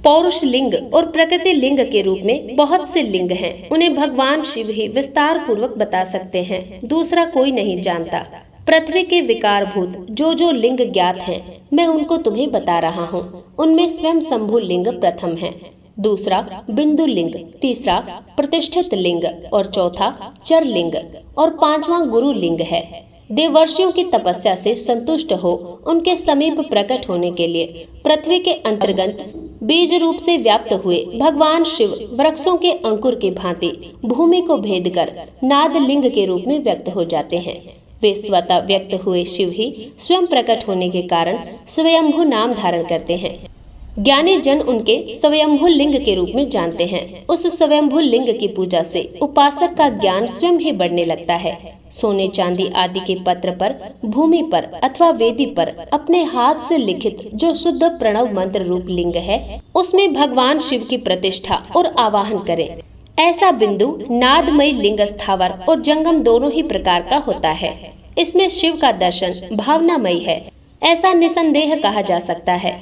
पौरुष लिंग और प्रकृति लिंग के रूप में बहुत से लिंग हैं। उन्हें भगवान शिव ही विस्तार पूर्वक बता सकते हैं, दूसरा कोई नहीं जानता। पृथ्वी के विकारभूत जो लिंग ज्ञात हैं, मैं उनको तुम्हें बता रहा हूँ। उनमें स्वयं शंभु लिंग प्रथम है, दूसरा बिंदु लिंग, तीसरा प्रतिष्ठित लिंग और चौथा चर लिंग और पांचवा गुरु लिंग है। देवर्षियों की तपस्या से संतुष्ट हो उनके समीप प्रकट होने के लिए पृथ्वी के अंतर्गत बीज रूप से व्याप्त हुए भगवान शिव वृक्षों के अंकुर की भांति भूमि को भेद कर नाद लिंग के रूप में व्यक्त हो जाते हैं। वे स्वतः व्यक्त हुए शिव ही स्वयं प्रकट होने के कारण स्वयंभू नाम धारण करते हैं। ज्ञानी जन उनके स्वयंभू लिंग के रूप में जानते हैं। उस स्वयंभू लिंग की पूजा से उपासक का ज्ञान स्वयं ही बढ़ने लगता है। सोने चांदी आदि के पत्र पर, भूमि पर अथवा वेदी पर अपने हाथ से लिखित जो शुद्ध प्रणव मंत्र रूप लिंग है, उसमें भगवान शिव की प्रतिष्ठा और आवाहन करें। ऐसा बिंदु नादमय लिंग स्थावर और जंगम दोनों ही प्रकार का होता है। इसमें शिव का दर्शन भावनामयी है, ऐसा निसंदेह कहा जा सकता है।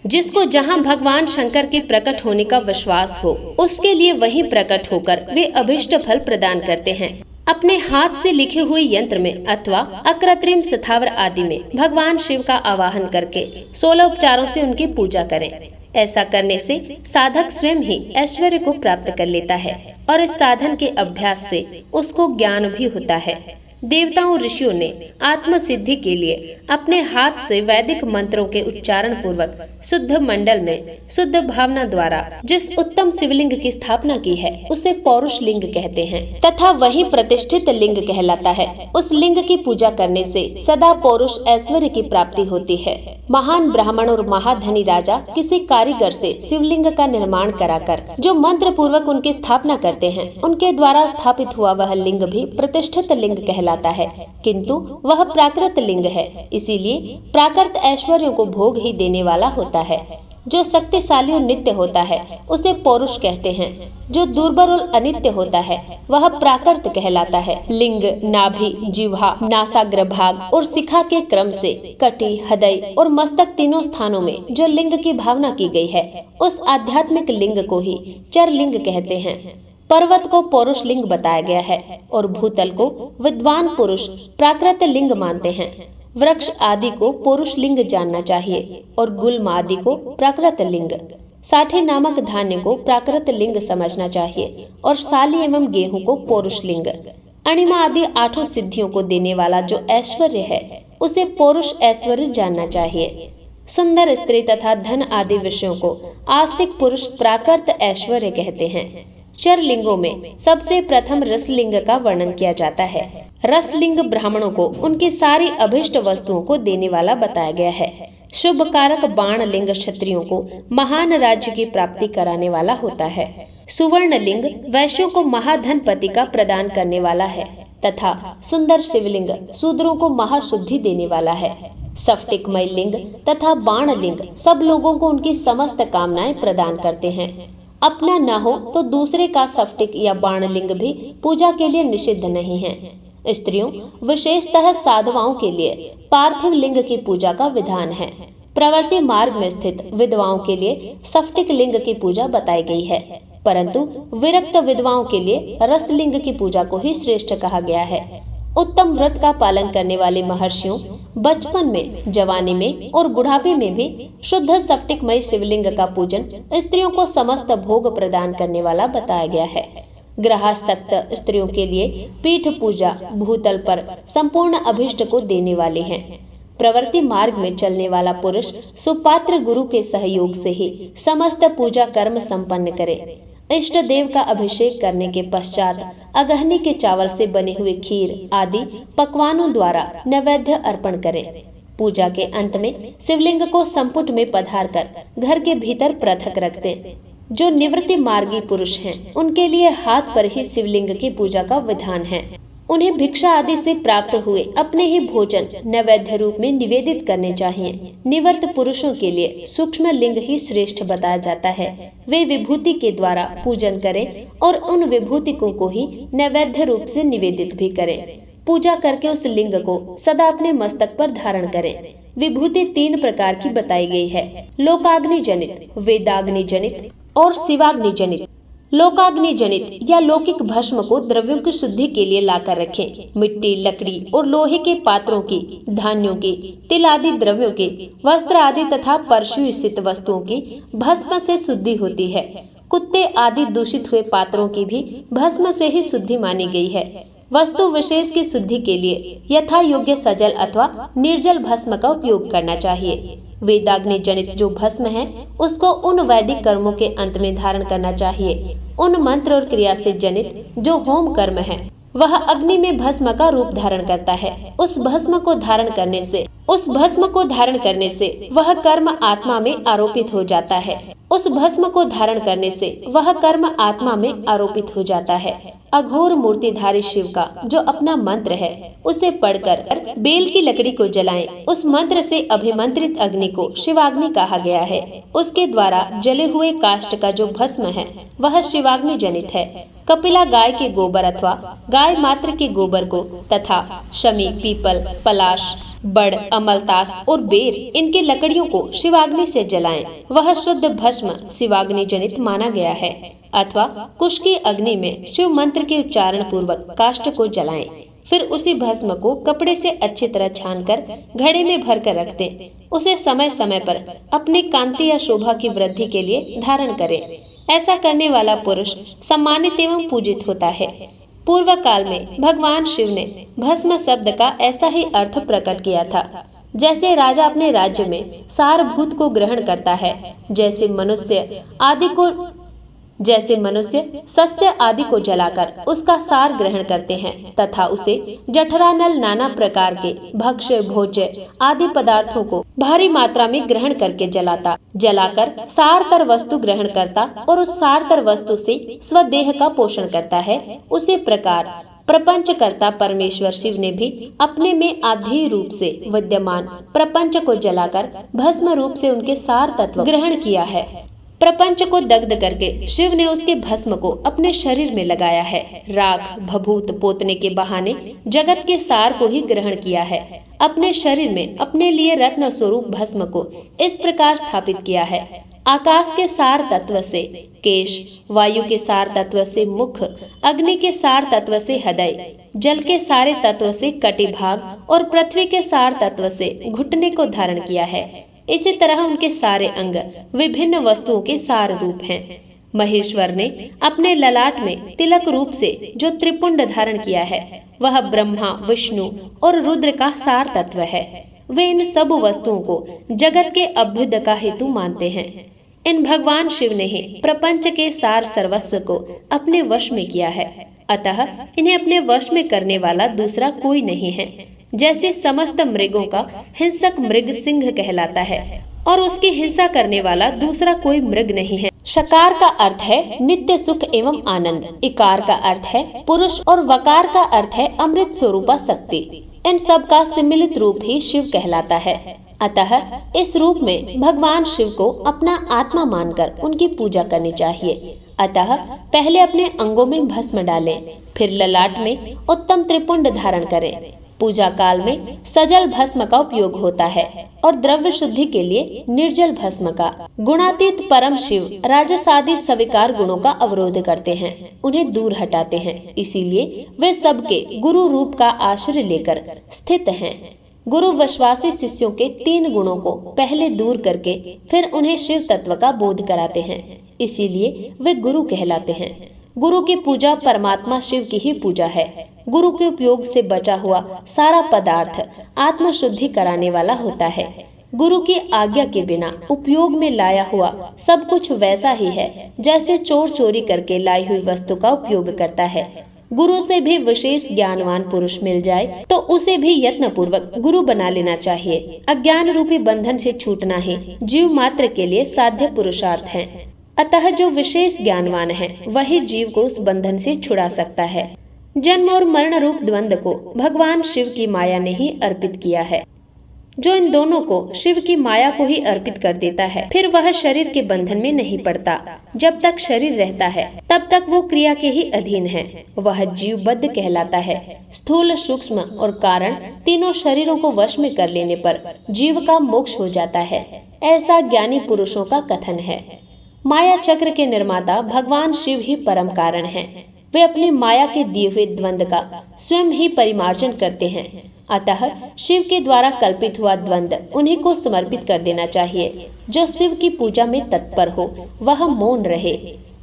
जिसको जहां भगवान शंकर के प्रकट होने का विश्वास हो, उसके लिए वही प्रकट होकर वे अभिष्ट फल प्रदान करते हैं। अपने हाथ से लिखे हुए यंत्र में अथवा अकृत्रिम स्थावर आदि में भगवान शिव का आवाहन करके 16 उपचारों से उनकी पूजा करें। ऐसा करने से साधक स्वयं ही ऐश्वर्य को प्राप्त कर लेता है और इस साधन के अभ्यास से उसको ज्ञान भी होता है। देवताओं ऋषियों ने आत्म सिद्धि के लिए अपने हाथ से वैदिक मंत्रों के उच्चारण पूर्वक शुद्ध मंडल में शुद्ध भावना द्वारा जिस उत्तम शिवलिंग की स्थापना की है उसे पौरुष लिंग कहते हैं तथा वही प्रतिष्ठित लिंग कहलाता है। उस लिंग की पूजा करने से सदा पौरुष ऐश्वर्य की प्राप्ति होती है। महान ब्राह्मण और महाधनी राजा किसी कारीगर से शिवलिंग का निर्माण कराकर जो मंत्र पूर्वक उनकी स्थापना करते हैं उनके द्वारा स्थापित हुआ वह लिंग भी प्रतिष्ठित लिंग कहलाता है, किंतु वह प्राकृत लिंग है, इसीलिए प्राकृत ऐश्वर्यों को भोग ही देने वाला होता है। जो शक्तिशाली और नित्य होता है उसे पौरुष कहते हैं। जो दुर्बल और अनित्य होता है वह प्राकृत कहलाता है। लिंग, नाभि, जिह्वा, नासाग्र भाग और शिखा के क्रम से कटी, हृदय और मस्तक तीनों स्थानों में जो लिंग की भावना की गई है उस आध्यात्मिक लिंग को ही चर लिंग कहते हैं। पर्वत को पौरुष लिंग बताया गया है और भूतल को विद्वान पुरुष प्राकृत लिंग मानते हैं। वृक्ष आदि को पौरुष लिंग जानना चाहिए और गुल्म आदि को प्राकृत लिंग, साठी नामक धान्य को प्राकृत लिंग समझना चाहिए और साली एवं गेहूं को पौरुष लिंग। अणिमा आदि 8 सिद्धियों को देने वाला जो ऐश्वर्य है उसे पौरुष ऐश्वर्य जानना चाहिए। सुंदर स्त्री तथा धन आदि विषयों को आस्तिक पुरुष प्राकृत ऐश्वर्य कहते हैं। चर लिंगों में सबसे प्रथम रसलिंग का वर्णन किया जाता है। रसलिंग ब्राह्मणों को उनकी सारी अभिष्ट वस्तुओं को देने वाला बताया गया है। शुभ कारक बाण लिंग क्षत्रियों को महान राज्य की प्राप्ति कराने वाला होता है। सुवर्ण लिंग वैश्यों को महाधनपति का प्रदान करने वाला है तथा सुंदर शिवलिंग शूद्रों को महाशुद्धि देने वाला है। स्फटिकमय लिंग तथा बाण लिंग सब लोगों को उनकी समस्त कामनाएं प्रदान करते हैं। अपना न हो तो दूसरे का स्फटिक या बाण लिंग भी पूजा के लिए निषिद्ध नहीं है। स्त्रियों विशेषतः साधवाओं के लिए पार्थिव लिंग की पूजा का विधान है। प्रवृत्ति मार्ग में स्थित विधवाओं के लिए स्फटिक लिंग की पूजा बताई गई है, परंतु विरक्त विधवाओं के लिए रसलिंग की पूजा को ही श्रेष्ठ कहा गया है। उत्तम व्रत का पालन करने वाले महर्षियों बचपन में, जवानी में और बुढ़ापे में भी शुद्ध स्फटिकमय शिवलिंग का पूजन स्त्रियों को समस्त भोग प्रदान करने वाला बताया गया है। गृहस्थ स्त्रियों के लिए पीठ पूजा भूतल पर संपूर्ण अभिष्ट को देने वाली है। प्रवृत्ति मार्ग में चलने वाला पुरुष सुपात्र गुरु के सहयोग से ही समस्त पूजा कर्म संपन्न करे। इष्ट देव का अभिषेक करने के पश्चात अगहनी के चावल से बने हुए खीर आदि पकवानों द्वारा नैवेद्य अर्पण करें। पूजा के अंत में शिवलिंग को संपुट में पधार कर घर के भीतर पृथक रख दें। जो निवृत्ति मार्गी पुरुष हैं, उनके लिए हाथ पर ही शिवलिंग की पूजा का विधान है। उन्हें भिक्षा आदि से प्राप्त हुए अपने ही भोजन नैवेद्य रूप में निवेदित करने चाहिए। निवृत्त पुरुषों के लिए सूक्ष्म लिंग ही श्रेष्ठ बताया जाता है। वे विभूति के द्वारा पूजन करें और उन विभूतिकों को ही नैवेद्य रूप से निवेदित भी करें। पूजा करके उस लिंग को सदा अपने मस्तक पर धारण करें। विभूति 3 प्रकार की बताई गई है, लोकाग्नि जनित, वेदाग्नि जनित और शिवाग्नि जनित। लोकाग्नि जनित या लौकिक भस्म को द्रव्यों की शुद्धि के लिए लाकर रखें। मिट्टी, लकड़ी और लोहे के पात्रों की, धान्यों की, तिल आदि द्रव्यों के, वस्त्र आदि तथा परशु स्थित वस्तुओं की भस्म से शुद्धि होती है। कुत्ते आदि दूषित हुए पात्रों की भी भस्म से ही शुद्धि मानी गई है। वस्तु विशेष की शुद्धि के लिए यथा योग्य सजल अथवा निर्जल भस्म का उपयोग करना चाहिए। वेदाग्नि जनित जो भस्म है उसको उन वैदिक कर्मों के अंत में धारण करना चाहिए। उन मंत्र और क्रिया से जनित जो होम कर्म है वह अग्नि में भस्म का रूप धारण करता है। उस भस्म को धारण करने से वह कर्म आत्मा में आरोपित हो जाता है। अघोर मूर्तिधारी शिव का जो अपना मंत्र है उसे पढ़कर बेल की लकड़ी को जलाएं। उस मंत्र से अभिमंत्रित अग्नि को शिवाग्नि कहा गया है। उसके द्वारा जले हुए काष्ठ का जो भस्म है वह शिवाग्नि जनित है। कपिला गाय के गोबर अथवा गाय मात्र के गोबर को तथा शमी, पीपल, पलाश, बड़, अमलतास और बेर इनके लकड़ियों को शिवाग्नि से जलाएं। वह शुद्ध भस्म शिवाग्नि जनित माना गया है। अथवा कुश की अग्नि में शिव मंत्र के उच्चारण पूर्वक काष्ठ को जलाएं। फिर उसी भस्म को कपड़े से अच्छी तरह छानकर घड़े में भरकर रख दें। उसे समय समय पर अपनी कांति या शोभा की वृद्धि के लिए धारण करें। ऐसा करने वाला पुरुष सम्मानित एवं पूजित होता है। पूर्व काल में भगवान शिव ने भस्म शब्द का ऐसा ही अर्थ प्रकट किया था। जैसे राजा अपने राज्य में सारभूत को ग्रहण करता है, जैसे मनुष्य सस्य आदि को जलाकर उसका सार ग्रहण करते हैं तथा उसे जठरानल नाना प्रकार के भक्ष्य भोज्य आदि पदार्थों को भारी मात्रा में ग्रहण करके जलाकर सारतर वस्तु ग्रहण करता और उस सारतर वस्तु से स्वदेह का पोषण करता है, उसी प्रकार प्रपंचकर्ता परमेश्वर शिव ने भी अपने में आधेय रूप से विद्यमान प्रपंच को जलाकर भस्म रूप से उनके सार तत्व ग्रहण किया है। प्रपंच को दग्ध करके शिव ने उसके भस्म को अपने शरीर में लगाया है। राख भभूत पोतने के बहाने जगत के सार को ही ग्रहण किया है। अपने शरीर में अपने लिए रत्न स्वरूप भस्म को इस प्रकार स्थापित किया है। आकाश के सार तत्व से केश, वायु के सार तत्व से मुख, अग्नि के सार तत्व से हृदय, जल के सारे तत्व से कटिभाग और पृथ्वी के सार तत्व से घुटने को धारण किया है। इसी तरह उनके सारे अंग विभिन्न वस्तुओं के सार रूप हैं। महेश्वर ने अपने ललाट में तिलक रूप से जो त्रिपुंड धारण किया है वह ब्रह्मा, विष्णु और रुद्र का सार तत्व है। वे इन सब वस्तुओं को जगत के अभ्युदय का हेतु मानते हैं। इन भगवान शिव ने ही प्रपंच के सार सर्वस्व को अपने वश में किया है, अतः इन्हें अपने वश में करने वाला दूसरा कोई नहीं है। जैसे समस्त मृगों का हिंसक मृग सिंह कहलाता है और उसकी हिंसा करने वाला दूसरा कोई मृग नहीं है। शकार का अर्थ है नित्य सुख एवं आनंद, इकार का अर्थ है पुरुष और वकार का अर्थ है अमृत स्वरूपा शक्ति। इन सब का सम्मिलित रूप ही शिव कहलाता है। अतः इस रूप में भगवान शिव को अपना आत्मा मानकर उनकी पूजा करनी चाहिए। अतः पहले अपने अंगों में भस्म डालें, फिर ललाट में उत्तम त्रिपुंड धारण करें। पूजा काल में सजल भस्म का उपयोग होता है और द्रव्य शुद्धि के लिए निर्जल भस्म का। गुणातीत परम शिव राजसादि स्वीकार गुणों का अवरोध करते हैं, उन्हें दूर हटाते हैं। इसीलिए वे सबके गुरु रूप का आश्रय लेकर स्थित हैं। गुरु विश्वासी शिष्यों के 3 गुणों को पहले दूर करके फिर उन्हें शिव तत्व का बोध कराते हैं, इसीलिए वे गुरु कहलाते हैं। गुरु की पूजा परमात्मा शिव की ही पूजा है। गुरु के उपयोग से बचा हुआ सारा पदार्थ आत्म शुद्धि कराने वाला होता है। गुरु की आज्ञा के बिना उपयोग में लाया हुआ सब कुछ वैसा ही है जैसे चोर चोरी करके लाई हुई वस्तु का उपयोग करता है। गुरु से भी विशेष ज्ञानवान पुरुष मिल जाए तो उसे भी यत्न पूर्वक गुरु बना लेना चाहिए। अज्ञान रूपी बंधन से छूटना ही जीव मात्र के लिए साध्य पुरुषार्थ है। अतः जो विशेष ज्ञानवान है वही जीव को उस बंधन से छुड़ा सकता है। जन्म और मरण रूप द्वंद्व को भगवान शिव की माया ने ही अर्पित किया है। जो इन दोनों को शिव की माया को ही अर्पित कर देता है फिर वह शरीर के बंधन में नहीं पड़ता। जब तक शरीर रहता है तब तक वो क्रिया के ही अधीन है। वह जीवबद्ध कहलाता है। स्थूल, सूक्ष्म और कारण तीनों शरीरों को वश में कर लेने पर जीव का मोक्ष हो जाता है, ऐसा ज्ञानी पुरुषों का कथन है। माया चक्र के निर्माता भगवान शिव ही परम कारण हैं। वे अपनी माया के दिए हुए द्वंद्व का स्वयं ही परिमार्जन करते हैं। अतः शिव के द्वारा कल्पित हुआ द्वंद्व उन्हीं को समर्पित कर देना चाहिए। जो शिव की पूजा में तत्पर हो वह मौन रहे,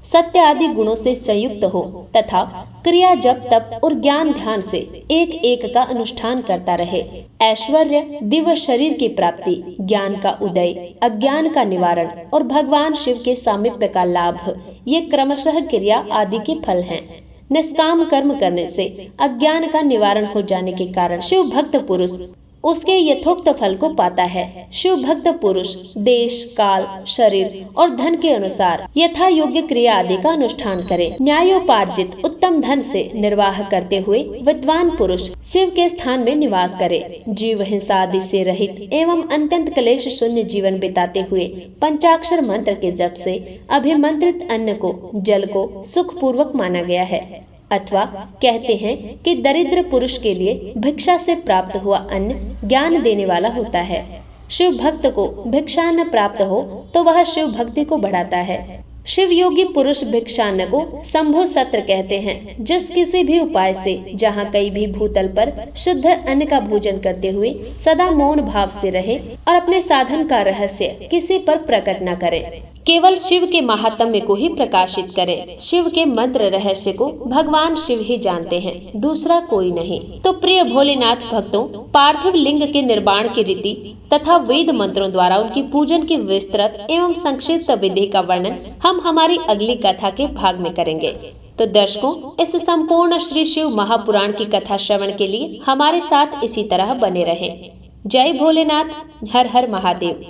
सत्य आदि गुणों से संयुक्त हो तथा क्रिया जप तप और ज्ञान ध्यान से एक एक का अनुष्ठान करता रहे। ऐश्वर्य, दिव्य शरीर की प्राप्ति, ज्ञान का उदय, अज्ञान का निवारण और भगवान शिव के सामीप्य का लाभ, ये क्रमशः क्रिया आदि के फल हैं। निष्काम कर्म करने से अज्ञान का निवारण हो जाने के कारण शिव भक्त पुरुष उसके यथोक्त फल को पाता है। शिव भक्त पुरुष देश, काल, शरीर और धन के अनुसार यथा योग्य क्रिया आदि का अनुष्ठान करे। न्यायोपार्जित उत्तम धन से निर्वाह करते हुए विद्वान पुरुष शिव के स्थान में निवास करे। जीव हिंसा आदि से रहित एवं अत्यंत क्लेश शून्य जीवन बिताते हुए पंचाक्षर मंत्र के जप से अभिमंत्रित अन्न को, जल को सुख पूर्वक माना गया है। अथवा कहते हैं कि दरिद्र पुरुष के लिए भिक्षा से प्राप्त हुआ अन्न ज्ञान देने वाला होता है। शिव भक्त को भिक्षा न प्राप्त हो तो वह शिव भक्ति को बढ़ाता है। शिव योगी पुरुष भिक्षान्न को शंभो सत्र कहते हैं। जिस किसी भी उपाय से जहाँ कहीं भी भूतल पर शुद्ध अन्न का भोजन करते हुए सदा मौन भाव से रहे और अपने साधन का रहस्य किसी पर प्रकट न करे, केवल शिव के महात्म्य को ही प्रकाशित करे। शिव के मंत्र रहस्य को भगवान शिव ही जानते हैं, दूसरा कोई नहीं। तो प्रिय भोलेनाथ भक्तों, पार्थिव लिंग के निर्माण की रीति तथा वेद मंत्रों द्वारा उनकी पूजन की विस्तृत एवं संक्षिप्त विधि का वर्णन हम हमारी अगली कथा के भाग में करेंगे। तो दर्शकों, इस संपूर्ण श्री शिव महापुराण की कथा श्रवण के लिए हमारे साथ इसी तरह बने रहें। जय भोलेनाथ, हर हर महादेव।